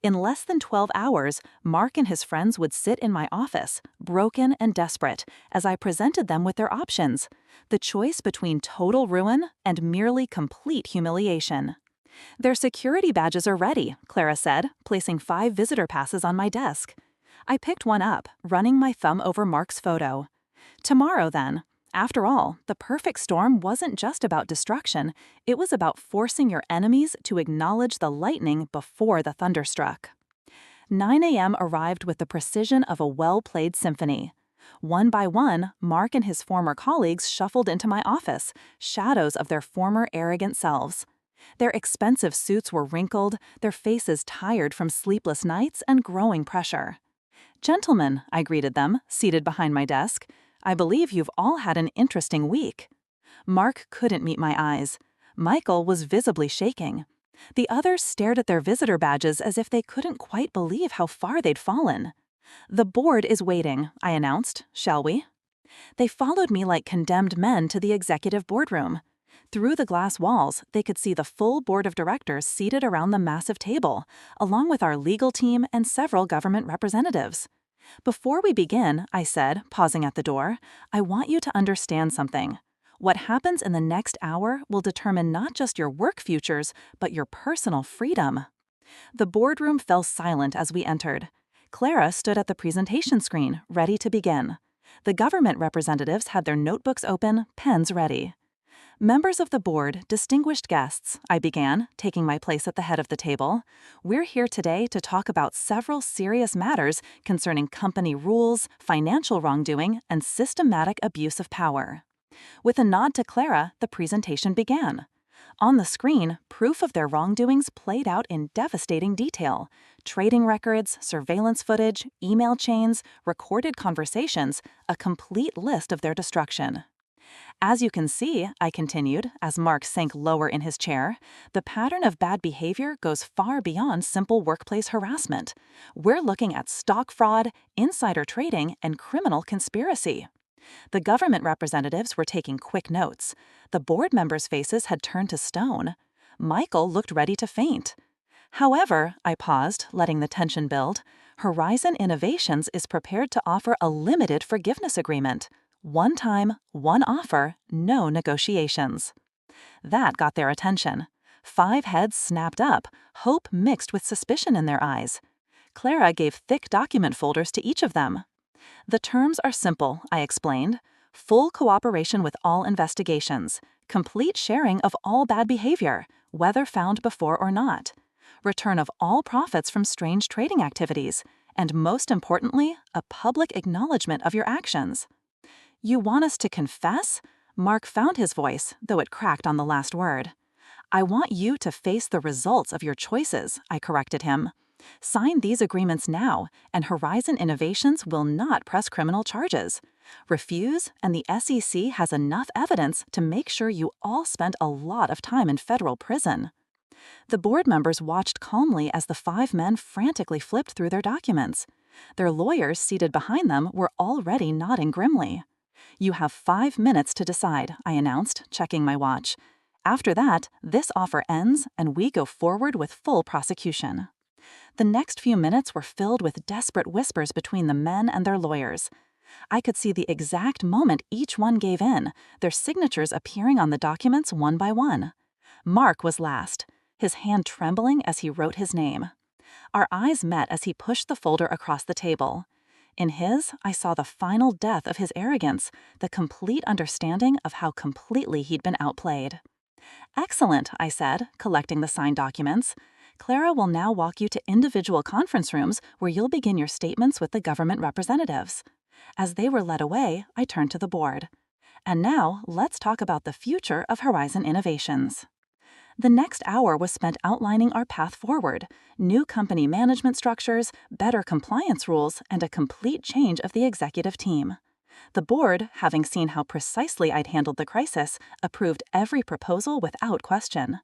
In less than 12 hours, Mark and his friends would sit in my office, broken and desperate, as I presented them with their options, the choice between total ruin and merely complete humiliation. Their security badges are ready, Clara said, placing 5 visitor passes on my desk. I picked one up, running my thumb over Mark's photo. Tomorrow, then. After all, the perfect storm wasn't just about destruction, it was about forcing your enemies to acknowledge the lightning before the thunder struck. 9 a.m. arrived with the precision of a well-played symphony. One by one, Mark and his former colleagues shuffled into my office, shadows of their former arrogant selves. Their expensive suits were wrinkled, their faces tired from sleepless nights and growing pressure. "Gentlemen," I greeted them, seated behind my desk, "I believe you've all had an interesting week." Mark couldn't meet my eyes. Michael was visibly shaking. The others stared at their visitor badges as if they couldn't quite believe how far they'd fallen. "The board is waiting," I announced. "Shall we?" They followed me like condemned men to the executive boardroom. Through the glass walls, they could see the full board of directors seated around the massive table, along with our legal team and several government representatives. "Before we begin," I said, pausing at the door, "I want you to understand something. What happens in the next hour will determine not just your work futures, but your personal freedom." The boardroom fell silent as we entered. Clara stood at the presentation screen, ready to begin. The government representatives had their notebooks open, pens ready. "Members of the board, distinguished guests," I began, taking my place at the head of the table. "We're here today to talk about several serious matters concerning company rules, financial wrongdoing, and systematic abuse of power." With a nod to Clara, the presentation began. On the screen, proof of their wrongdoings played out in devastating detail. Trading records, surveillance footage, email chains, recorded conversations, a complete list of their destruction. "As you can see," I continued, as Mark sank lower in his chair, "the pattern of bad behavior goes far beyond simple workplace harassment. We're looking at stock fraud, insider trading, and criminal conspiracy." The government representatives were taking quick notes. The board members' faces had turned to stone. Michael looked ready to faint. "However," I paused, letting the tension build, "Horizon Innovations is prepared to offer a limited forgiveness agreement. One time, one offer, no negotiations." That got their attention. 5 heads snapped up, hope mixed with suspicion in their eyes. Clara gave thick document folders to each of them. "The terms are simple," I explained. "Full cooperation with all investigations. Complete sharing of all bad behavior, whether found before or not. Return of all profits from strange trading activities. And most importantly, a public acknowledgement of your actions." "You want us to confess?" Mark found his voice, though it cracked on the last word. "I want you to face the results of your choices," I corrected him. "Sign these agreements now, and Horizon Innovations will not press criminal charges. Refuse, and the SEC has enough evidence to make sure you all spent a lot of time in federal prison." The board members watched calmly as the 5 men frantically flipped through their documents. Their lawyers seated behind them were already nodding grimly. "You have 5 minutes to decide," I announced, checking my watch. "After that, this offer ends and we go forward with full prosecution." The next few minutes were filled with desperate whispers between the men and their lawyers. I could see the exact moment each one gave in, their signatures appearing on the documents one by one. Mark was last, his hand trembling as he wrote his name. Our eyes met as he pushed the folder across the table. In his, I saw the final death of his arrogance, the complete understanding of how completely he'd been outplayed. "Excellent," I said, collecting the signed documents. Clara will now walk you to individual conference rooms where you'll begin your statements with the government representatives. As they were led away, I turned to the board. And now, let's talk about the future of Horizon Innovations. The next hour was spent outlining our path forward, new company management structures, better compliance rules, and a complete change of the executive team. The board, having seen how precisely I'd handled the crisis, approved every proposal without question.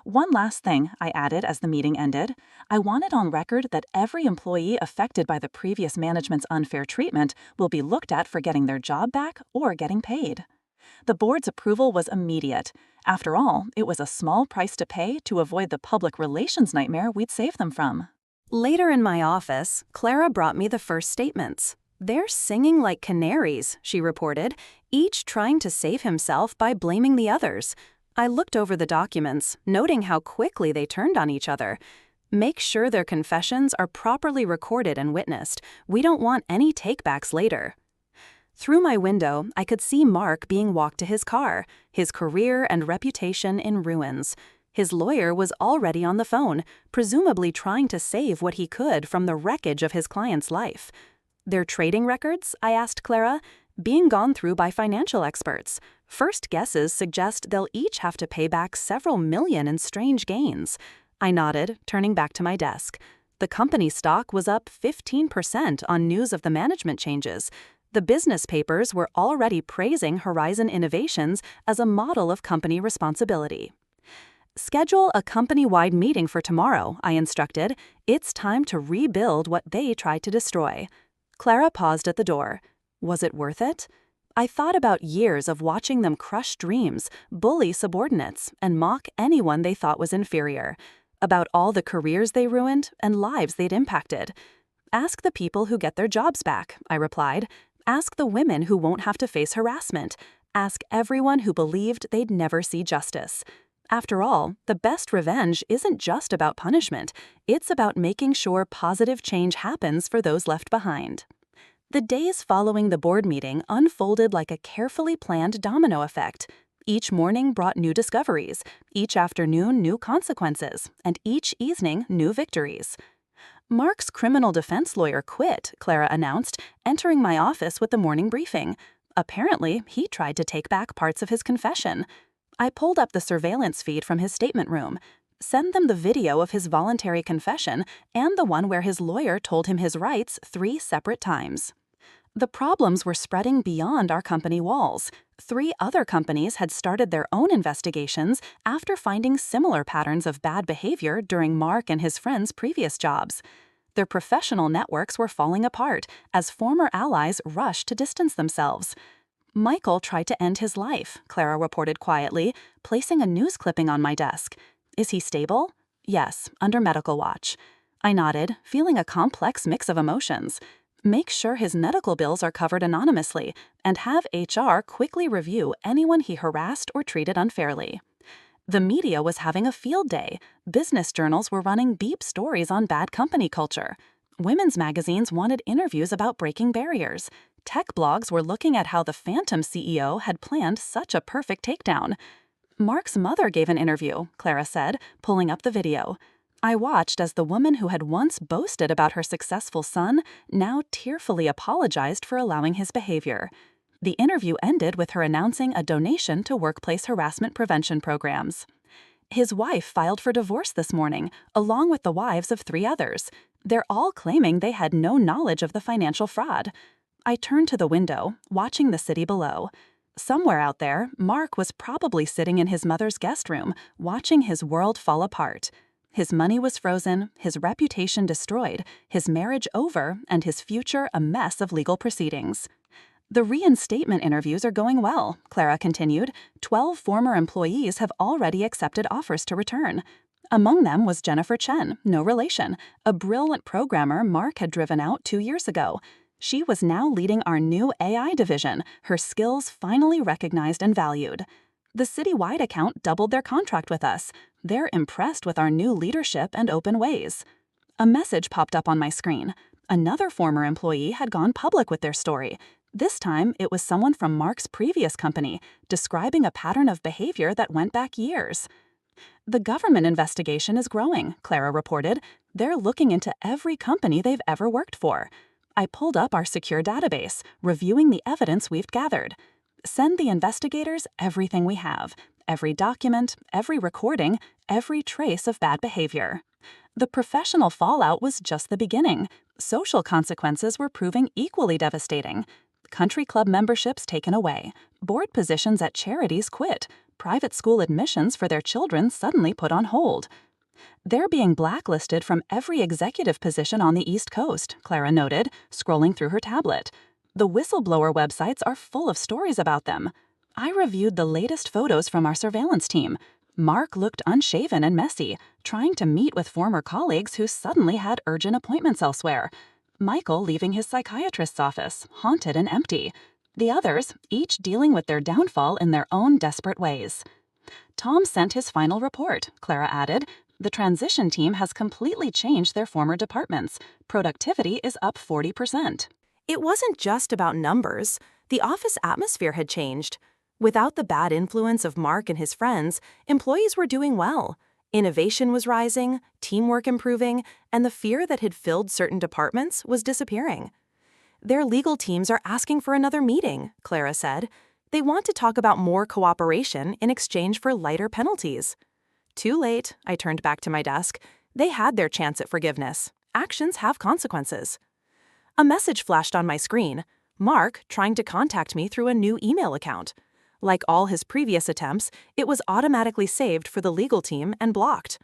One last thing, I added as the meeting ended. I wanted on record that every employee affected by the previous management's unfair treatment will be looked at for getting their job back or getting paid. The board's approval was immediate. After all, it was a small price to pay to avoid the public relations nightmare we'd save them from. Later in my office, Clara brought me the first statements. "They're singing like canaries," she reported, each trying to save himself by blaming the others. I looked over the documents, noting how quickly they turned on each other. "Make sure their confessions are properly recorded and witnessed. We don't want any takebacks later." Through my window, I could see Mark being walked to his car, his career and reputation in ruins. His lawyer was already on the phone, presumably trying to save what he could from the wreckage of his client's life. "Their trading records?" I asked Clara. "Being gone through by financial experts. First guesses suggest they'll each have to pay back several million in strange gains." I nodded, turning back to my desk. The company stock was up 15% on news of the management changes. The business papers were already praising Horizon Innovations as a model of company responsibility. "Schedule a company-wide meeting for tomorrow," I instructed. "It's time to rebuild what they tried to destroy." Clara paused at the door. Was it worth it? I thought about years of watching them crush dreams, bully subordinates, and mock anyone they thought was inferior. About all the careers they ruined and lives they'd impacted. "Ask the people who get their jobs back," I replied. "Ask the women who won't have to face harassment. Ask everyone who believed they'd never see justice." After all, the best revenge isn't just about punishment. It's about making sure positive change happens for those left behind. The days following the board meeting unfolded like a carefully planned domino effect. Each morning brought new discoveries, each afternoon new consequences, and each evening new victories. "Mark's criminal defense lawyer quit," Clara announced, entering my office with the morning briefing. Apparently, he tried to take back parts of his confession. I pulled up the surveillance feed from his statement room. Send them the video of his voluntary confession and the one where his lawyer told him his rights 3 separate times. The problems were spreading beyond our company walls. 3 other companies had started their own investigations after finding similar patterns of bad behavior during Mark and his friends' previous jobs. Their professional networks were falling apart as former allies rushed to distance themselves. "Michael tried to end his life," Clara reported quietly, placing a news clipping on my desk. "Is he stable?" "Yes, under medical watch." I nodded, feeling a complex mix of emotions. Make sure his medical bills are covered anonymously, and have HR quickly review anyone he harassed or treated unfairly. The media was having a field day. Business journals were running beep stories on bad company culture. Women's magazines wanted interviews about breaking barriers. Tech blogs were looking at how the phantom CEO had planned such a perfect takedown. "Mark's mother gave an interview," Clara said, pulling up the video. I watched as the woman who had once boasted about her successful son now tearfully apologized for allowing his behavior. The interview ended with her announcing a donation to workplace harassment prevention programs. His wife filed for divorce this morning, along with the wives of 3 others. They're all claiming they had no knowledge of the financial fraud. I turned to the window, watching the city below. Somewhere out there, Mark was probably sitting in his mother's guest room, watching his world fall apart. His money was frozen, his reputation destroyed, his marriage over, and his future a mess of legal proceedings. "The reinstatement interviews are going well," Clara continued. 12 former employees have already accepted offers to return. Among them was Jennifer Chen, no relation, a brilliant programmer Mark had driven out 2 years ago. She was now leading our new AI division, her skills finally recognized and valued. The citywide account doubled their contract with us. They're impressed with our new leadership and open ways. A message popped up on my screen. Another former employee had gone public with their story. This time, it was someone from Mark's previous company, describing a pattern of behavior that went back years. The government investigation is growing, Clara reported. They're looking into every company they've ever worked for. I pulled up our secure database, reviewing the evidence we've gathered. Send the investigators everything we have, every document, every recording, every trace of bad behavior. The professional fallout was just the beginning. Social consequences were proving equally devastating. Country club memberships taken away, board positions at charities quit, private school admissions for their children suddenly put on hold. They're being blacklisted from every executive position on the East Coast, Clara noted, scrolling through her tablet. The whistleblower websites are full of stories about them. I reviewed the latest photos from our surveillance team. Mark looked unshaven and messy, trying to meet with former colleagues who suddenly had urgent appointments elsewhere. Michael leaving his psychiatrist's office, haunted and empty. The others, each dealing with their downfall in their own desperate ways. Tom sent his final report, Clara added. The transition team has completely changed their former departments. Productivity is up 40%. It wasn't just about numbers. The office atmosphere had changed. Without the bad influence of Mark and his friends, employees were doing well. Innovation was rising, teamwork improving, and the fear that had filled certain departments was disappearing. Their legal teams are asking for another meeting, Clara said. They want to talk about more cooperation in exchange for lighter penalties. Too late, I turned back to my desk. They had their chance at forgiveness. Actions have consequences. A message flashed on my screen. Mark trying to contact me through a new email account. Like all his previous attempts, it was automatically saved for the legal team and blocked.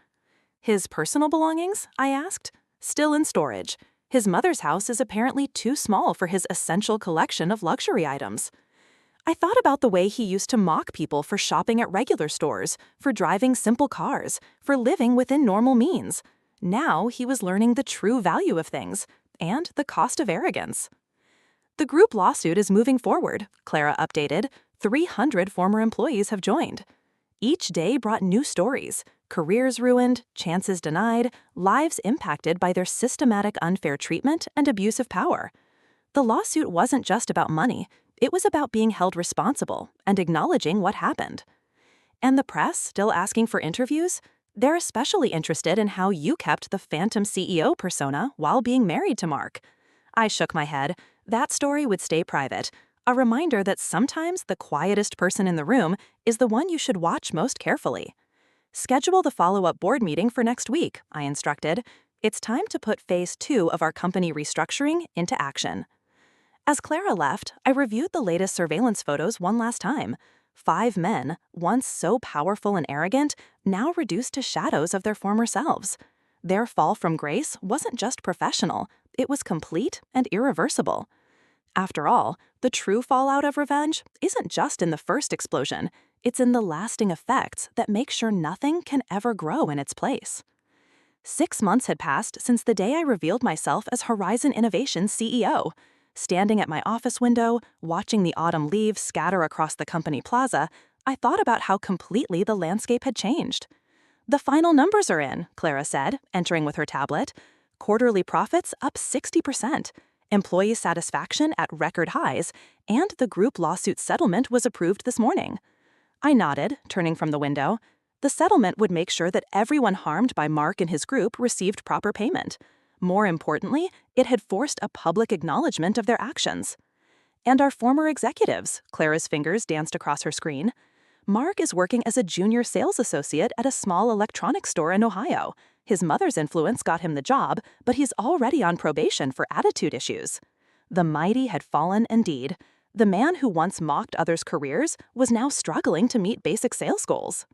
His personal belongings? I asked. Still in storage. His mother's house is apparently too small for his essential collection of luxury items. I thought about the way he used to mock people for shopping at regular stores, for driving simple cars, for living within normal means. Now he was learning the true value of things, and the cost of arrogance. The group lawsuit is moving forward, Clara updated. 300 former employees have joined. Each day brought new stories, careers ruined, chances denied, lives impacted by their systematic unfair treatment and abuse of power. The lawsuit wasn't just about money, it was about being held responsible and acknowledging what happened. And the press still asking for interviews? They're especially interested in how you kept the phantom CEO persona while being married to Mark. I shook my head. That story would stay private. A reminder that sometimes the quietest person in the room is the one you should watch most carefully. Schedule the follow-up board meeting for next week, I instructed. It's time to put phase 2 of our company restructuring into action. As Clara left, I reviewed the latest surveillance photos one last time. 5 men, once so powerful and arrogant, now reduced to shadows of their former selves. Their fall from grace wasn't just professional, it was complete and irreversible. After all, the true fallout of revenge isn't just in the first explosion, it's in the lasting effects that make sure nothing can ever grow in its place. 6 months had passed since the day I revealed myself as Horizon Innovation's CEO. Standing at my office window, watching the autumn leaves scatter across the company plaza, I thought about how completely the landscape had changed. The final numbers are in, Clara said, entering with her tablet. Quarterly profits up 60%. Employee satisfaction at record highs, and the group lawsuit settlement was approved this morning. I nodded, turning from the window. The settlement would make sure that everyone harmed by Mark and his group received proper payment. More importantly, it had forced a public acknowledgement of their actions. And our former executives, Clara's fingers danced across her screen. Mark is working as a junior sales associate at a small electronics store in Ohio. His mother's influence got him the job, but he's already on probation for attitude issues. The mighty had fallen indeed. The man who once mocked others' careers was now struggling to meet basic sales goals.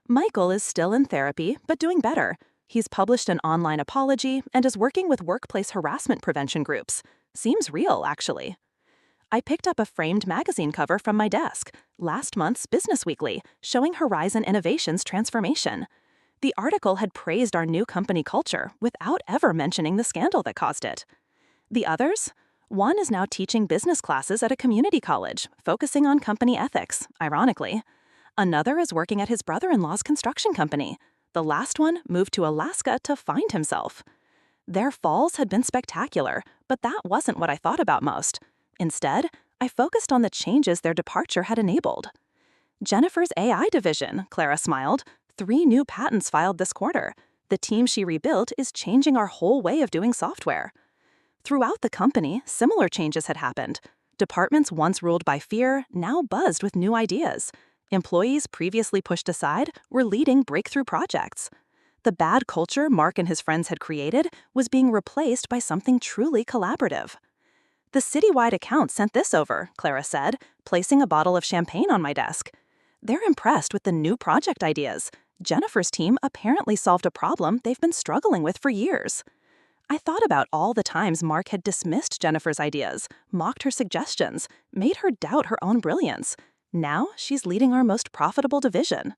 Michael is still in therapy, but doing better. He's published an online apology and is working with workplace harassment prevention groups. Seems real, actually. I picked up a framed magazine cover from my desk, last month's Business Weekly, showing Horizon Innovation's transformation. The article had praised our new company culture without ever mentioning the scandal that caused it. The others? One is now teaching business classes at a community college, focusing on company ethics, ironically. Another is working at his brother-in-law's construction company. The last one moved to Alaska to find himself. Their falls had been spectacular, but that wasn't what I thought about most. Instead, I focused on the changes their departure had enabled. Jennifer's AI division, Clara smiled. 3 new patents filed this quarter. The team she rebuilt is changing our whole way of doing software. Throughout the company, similar changes had happened. Departments once ruled by fear now buzzed with new ideas. Employees previously pushed aside were leading breakthrough projects. The bad culture Mark and his friends had created was being replaced by something truly collaborative. "The citywide account sent this over," Clara said, placing a bottle of champagne on my desk. "They're impressed with the new project ideas. Jennifer's team apparently solved a problem they've been struggling with for years." I thought about all the times Mark had dismissed Jennifer's ideas, mocked her suggestions, made her doubt her own brilliance. Now she's leading our most profitable division.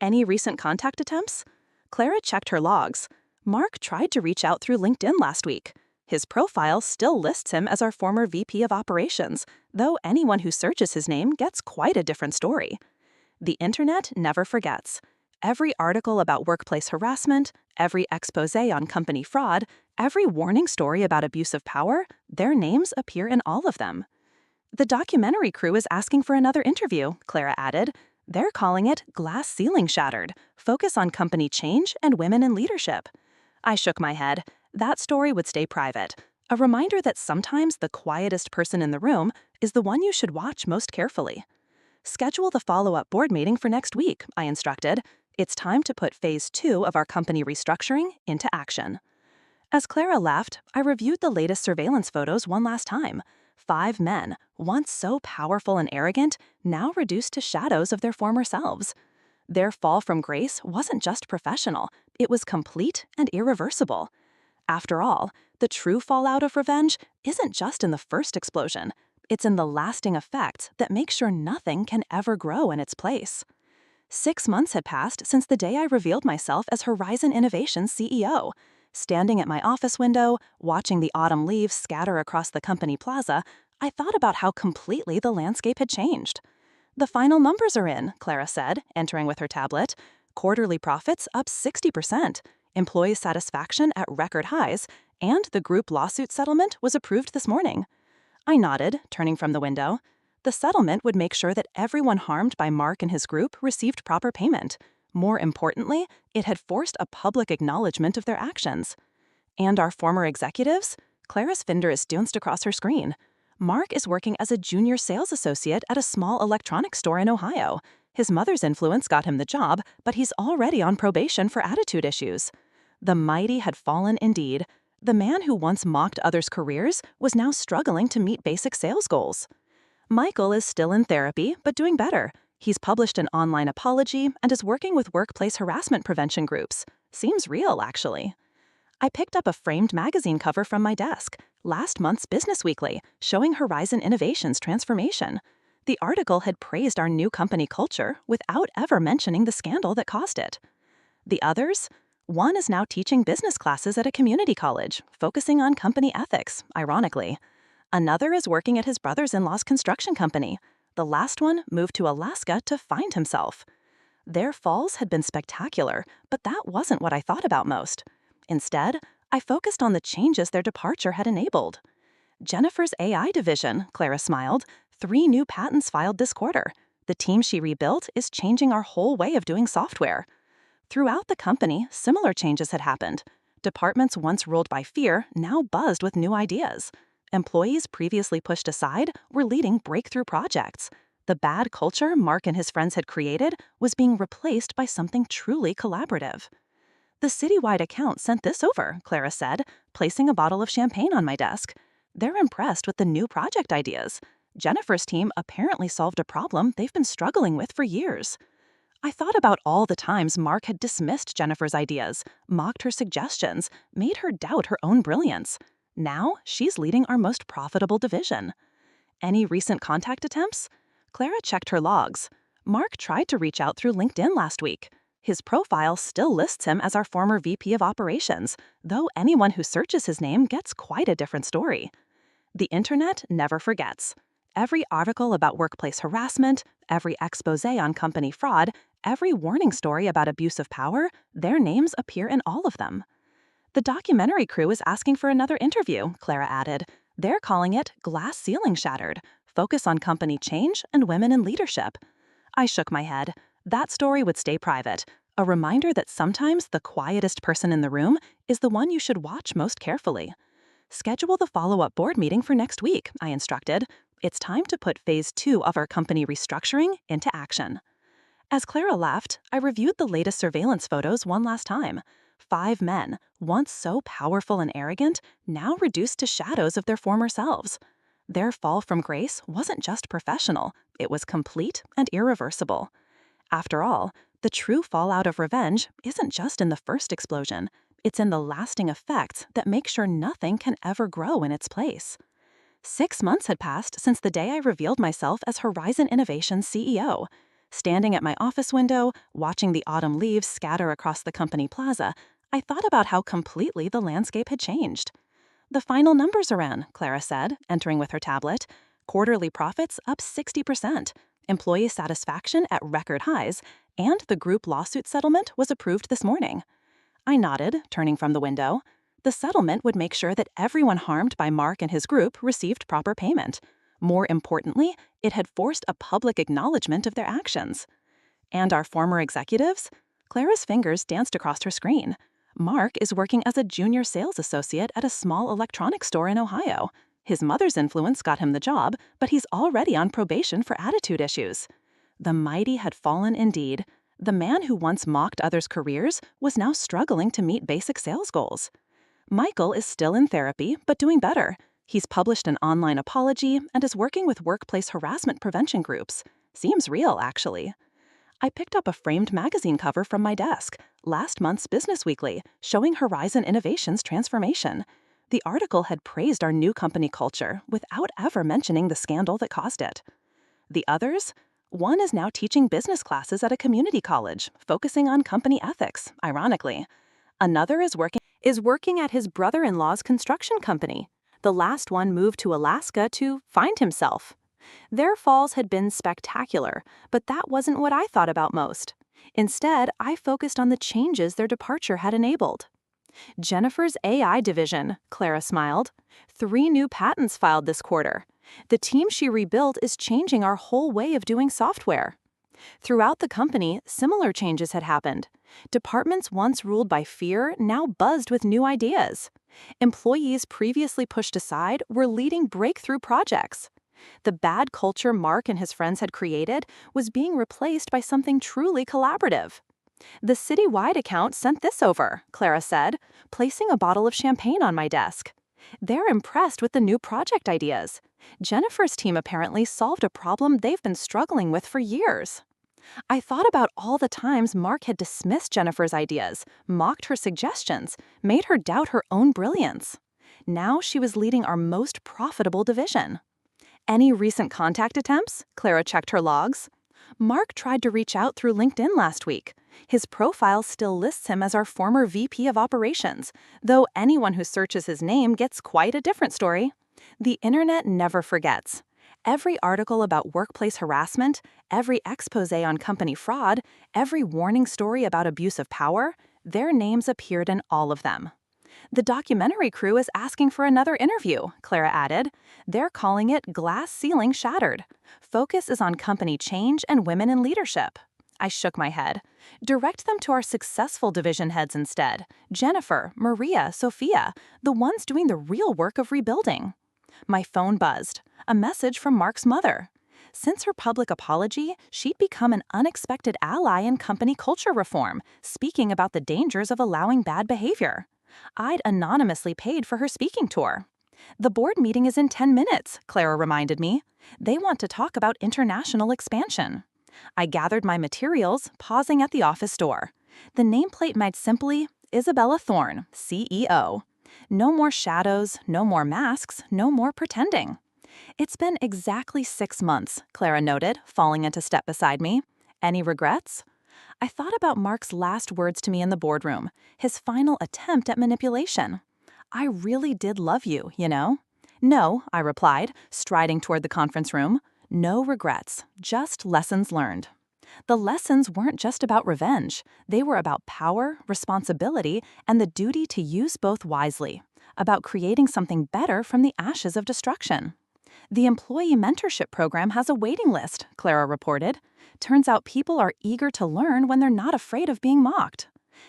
Any recent contact attempts? Clara checked her logs. Mark tried to reach out through LinkedIn last week. His profile still lists him as our former VP of Operations, though anyone who searches his name gets quite a different story. The internet never forgets. Every article about workplace harassment, every expose on company fraud, every warning story about abuse of power, their names appear in all of them. "The documentary crew is asking for another interview," Clara added. "They're calling it Glass Ceiling Shattered, Focus on Company Change and Women in Leadership." I shook my head. That story would stay private. A reminder that sometimes the quietest person in the room is the one you should watch most carefully. "Schedule the follow-up board meeting for next week," I instructed. "It's time to put phase 2 of our company restructuring into action." As Clara left, I reviewed the latest surveillance photos one last time. 5 men, once so powerful and arrogant, now reduced to shadows of their former selves. Their fall from grace wasn't just professional, it was complete and irreversible. After all, the true fallout of revenge isn't just in the first explosion. It's in the lasting effects that make sure nothing can ever grow in its place. 6 months had passed since the day I revealed myself as Horizon Innovation's CEO. Standing at my office window, watching the autumn leaves scatter across the company plaza, I thought about how completely the landscape had changed. "The final numbers are in," Clara said, entering with her tablet. "Quarterly profits up 60%, employee satisfaction at record highs, and the group lawsuit settlement was approved this morning." I nodded, turning from the window. The settlement would make sure that everyone harmed by Mark and his group received proper payment. More importantly, it had forced a public acknowledgement of their actions. "And our former executives?" Clara's finger is danced across her screen. "Mark is working as a junior sales associate at a small electronics store in Ohio. His mother's influence got him the job, but he's already on probation for attitude issues." The mighty had fallen indeed. The man who once mocked others' careers was now struggling to meet basic sales goals. Michael is still in therapy, but doing better. He's published an online apology and is working with workplace harassment prevention groups. Seems real, actually. I picked up a framed magazine cover from my desk, last month's Business Weekly, showing Horizon Innovation's transformation. The article had praised our new company culture without ever mentioning the scandal that caused it. The others? One is now teaching business classes at a community college, focusing on company ethics, ironically. Another is working at his brother's-in-law's construction company. The last one moved to Alaska to find himself. Their falls had been spectacular, but that wasn't what I thought about most. Instead, I focused on the changes their departure had enabled. "Jennifer's AI division," Clara smiled, 3 new patents filed this quarter. The team she rebuilt is changing our whole way of doing software. Throughout the company, similar changes had happened. Departments once ruled by fear now buzzed with new ideas. Employees previously pushed aside were leading breakthrough projects. The bad culture Mark and his friends had created was being replaced by something truly collaborative. "The citywide account sent this over," Clara said, placing a bottle of champagne on my desk. "They're impressed with the new project ideas. Jennifer's team apparently solved a problem they've been struggling with for years." I thought about all the times Mark had dismissed Jennifer's ideas, mocked her suggestions, made her doubt her own brilliance. Now she's leading our most profitable division. Any recent contact attempts? Clara checked her logs. Mark tried to reach out through LinkedIn last week. His profile still lists him as our former VP of Operations, though anyone who searches his name gets quite a different story. The internet never forgets. Every article about workplace harassment, every expose on company fraud, every warning story about abuse of power, their names appear in all of them. "The documentary crew is asking for another interview," Clara added. "They're calling it Glass Ceiling Shattered, Focus on Company Change and Women in Leadership." I shook my head. That story would stay private. A reminder that sometimes the quietest person in the room is the one you should watch most carefully. Schedule the follow-up board meeting for next week, I instructed. It's time to put phase 2 of our company restructuring into action. As Clara left, I reviewed the latest surveillance photos one last time. 5 men, once so powerful and arrogant, now reduced to shadows of their former selves. Their fall from grace wasn't just professional, it was complete and irreversible. After all, the true fallout of revenge isn't just in the first explosion, it's in the lasting effects that make sure nothing can ever grow in its place. 6 months had passed since the day I revealed myself as Horizon Innovation's CEO. Standing at my office window, watching the autumn leaves scatter across the company plaza, I thought about how completely the landscape had changed. The final numbers are in, Clara said, entering with her tablet. Quarterly profits up 60%, employee satisfaction at record highs, and the group lawsuit settlement was approved this morning. I nodded, turning from the window. The settlement would make sure that everyone harmed by Mark and his group received proper payment. More importantly, it had forced a public acknowledgement of their actions. And our former executives? Clara's fingers danced across her screen. Mark is working as a junior sales associate at a small electronics store in Ohio. His mother's influence got him the job, but he's already on probation for attitude issues. The mighty had fallen indeed. The man who once mocked others' careers was now struggling to meet basic sales goals. Michael is still in therapy, but doing better. He's published an online apology and is working with workplace harassment prevention groups. Seems real, actually. I picked up a framed magazine cover from my desk, last month's Business Weekly, showing Horizon Innovation's transformation. The article had praised our new company culture without ever mentioning the scandal that caused it. The others? One is now teaching business classes at a community college, focusing on company ethics, ironically. Another is working at his brother-in-law's construction company. The last one moved to Alaska to find himself. Their falls had been spectacular, but that wasn't what I thought about most. Instead, I focused on the changes their departure had enabled. Jennifer's AI division, Clara smiled. 3 new patents filed this quarter. The team she rebuilt is changing our whole way of doing software. Throughout the company, similar changes had happened. Departments once ruled by fear now buzzed with new ideas. Employees previously pushed aside were leading breakthrough projects. The bad culture Mark and his friends had created was being replaced by something truly collaborative. The citywide account sent this over, Clara said, placing a bottle of champagne on my desk. They're impressed with the new project ideas. Jennifer's team apparently solved a problem they've been struggling with for years. I thought about all the times Mark had dismissed Jennifer's ideas, mocked her suggestions, made her doubt her own brilliance. Now she was leading our most profitable division. Any recent contact attempts? Clara checked her logs. Mark tried to reach out through LinkedIn last week. His profile still lists him as our former VP of operations, though anyone who searches his name gets quite a different story. The internet never forgets. Every article about workplace harassment, every expose on company fraud, every warning story about abuse of power, their names appeared in all of them. The documentary crew is asking for another interview, Clara added. They're calling it Glass Ceiling Shattered. Focus is on company change and women in leadership. I shook my head. Direct them to our successful division heads instead. Jennifer, Maria, Sophia, the ones doing the real work of rebuilding. My phone buzzed. A message from Mark's mother. Since her public apology, she'd become an unexpected ally in company culture reform, speaking about the dangers of allowing bad behavior. I'd anonymously paid for her speaking tour. The board meeting is in 10 minutes, Clara reminded me. They want to talk about international expansion. I gathered my materials, pausing at the office door. The nameplate might simply, Isabella Thorne, CEO. No more shadows, no more masks, no more pretending. It's been exactly 6 months, Clara noted, falling into step beside me. Any regrets? I thought about Mark's last words to me in the boardroom, his final attempt at manipulation. I really did love you, you know? No, I replied, striding toward the conference room. No regrets, just lessons learned. The lessons weren't just about revenge. They were about power, responsibility, and the duty to use both wisely, about creating something better from the ashes of destruction. The employee mentorship program has a waiting list, Clara reported. Turns out people are eager to learn when they're not afraid of being mocked.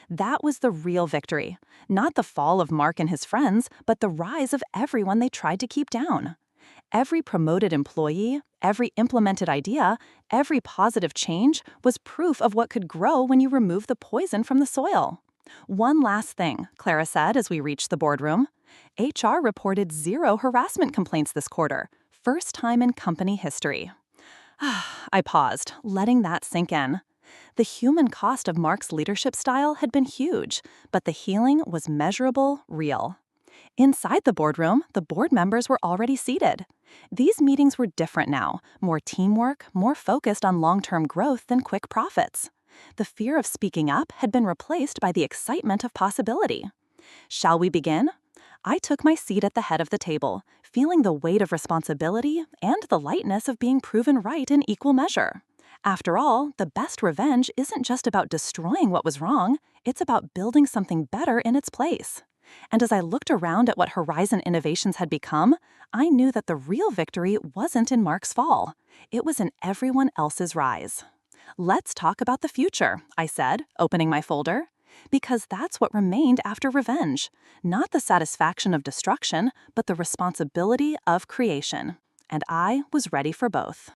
That was the real victory. Not the fall of Mark and his friends, but the rise of everyone they tried to keep down. Every promoted employee, every implemented idea, every positive change was proof of what could grow when you remove the poison from the soil. One last thing, Clara said as we reached the boardroom. HR reported 0 harassment complaints this quarter, first time in company history. I paused, letting that sink in. The human cost of Mark's leadership style had been huge, but the healing was measurable, real. Inside the boardroom, the board members were already seated. These meetings were different now, more teamwork, more focused on long-term growth than quick profits. The fear of speaking up had been replaced by the excitement of possibility. Shall we begin? I took my seat at the head of the table, feeling the weight of responsibility and the lightness of being proven right in equal measure. After all, the best revenge isn't just about destroying what was wrong, it's about building something better in its place. And as I looked around at what Horizon Innovations had become, I knew that the real victory wasn't in Mark's fall. It was in everyone else's rise. Let's talk about the future, I said, opening my folder. Because that's what remained after revenge. Not the satisfaction of destruction, but the responsibility of creation. And I was ready for both.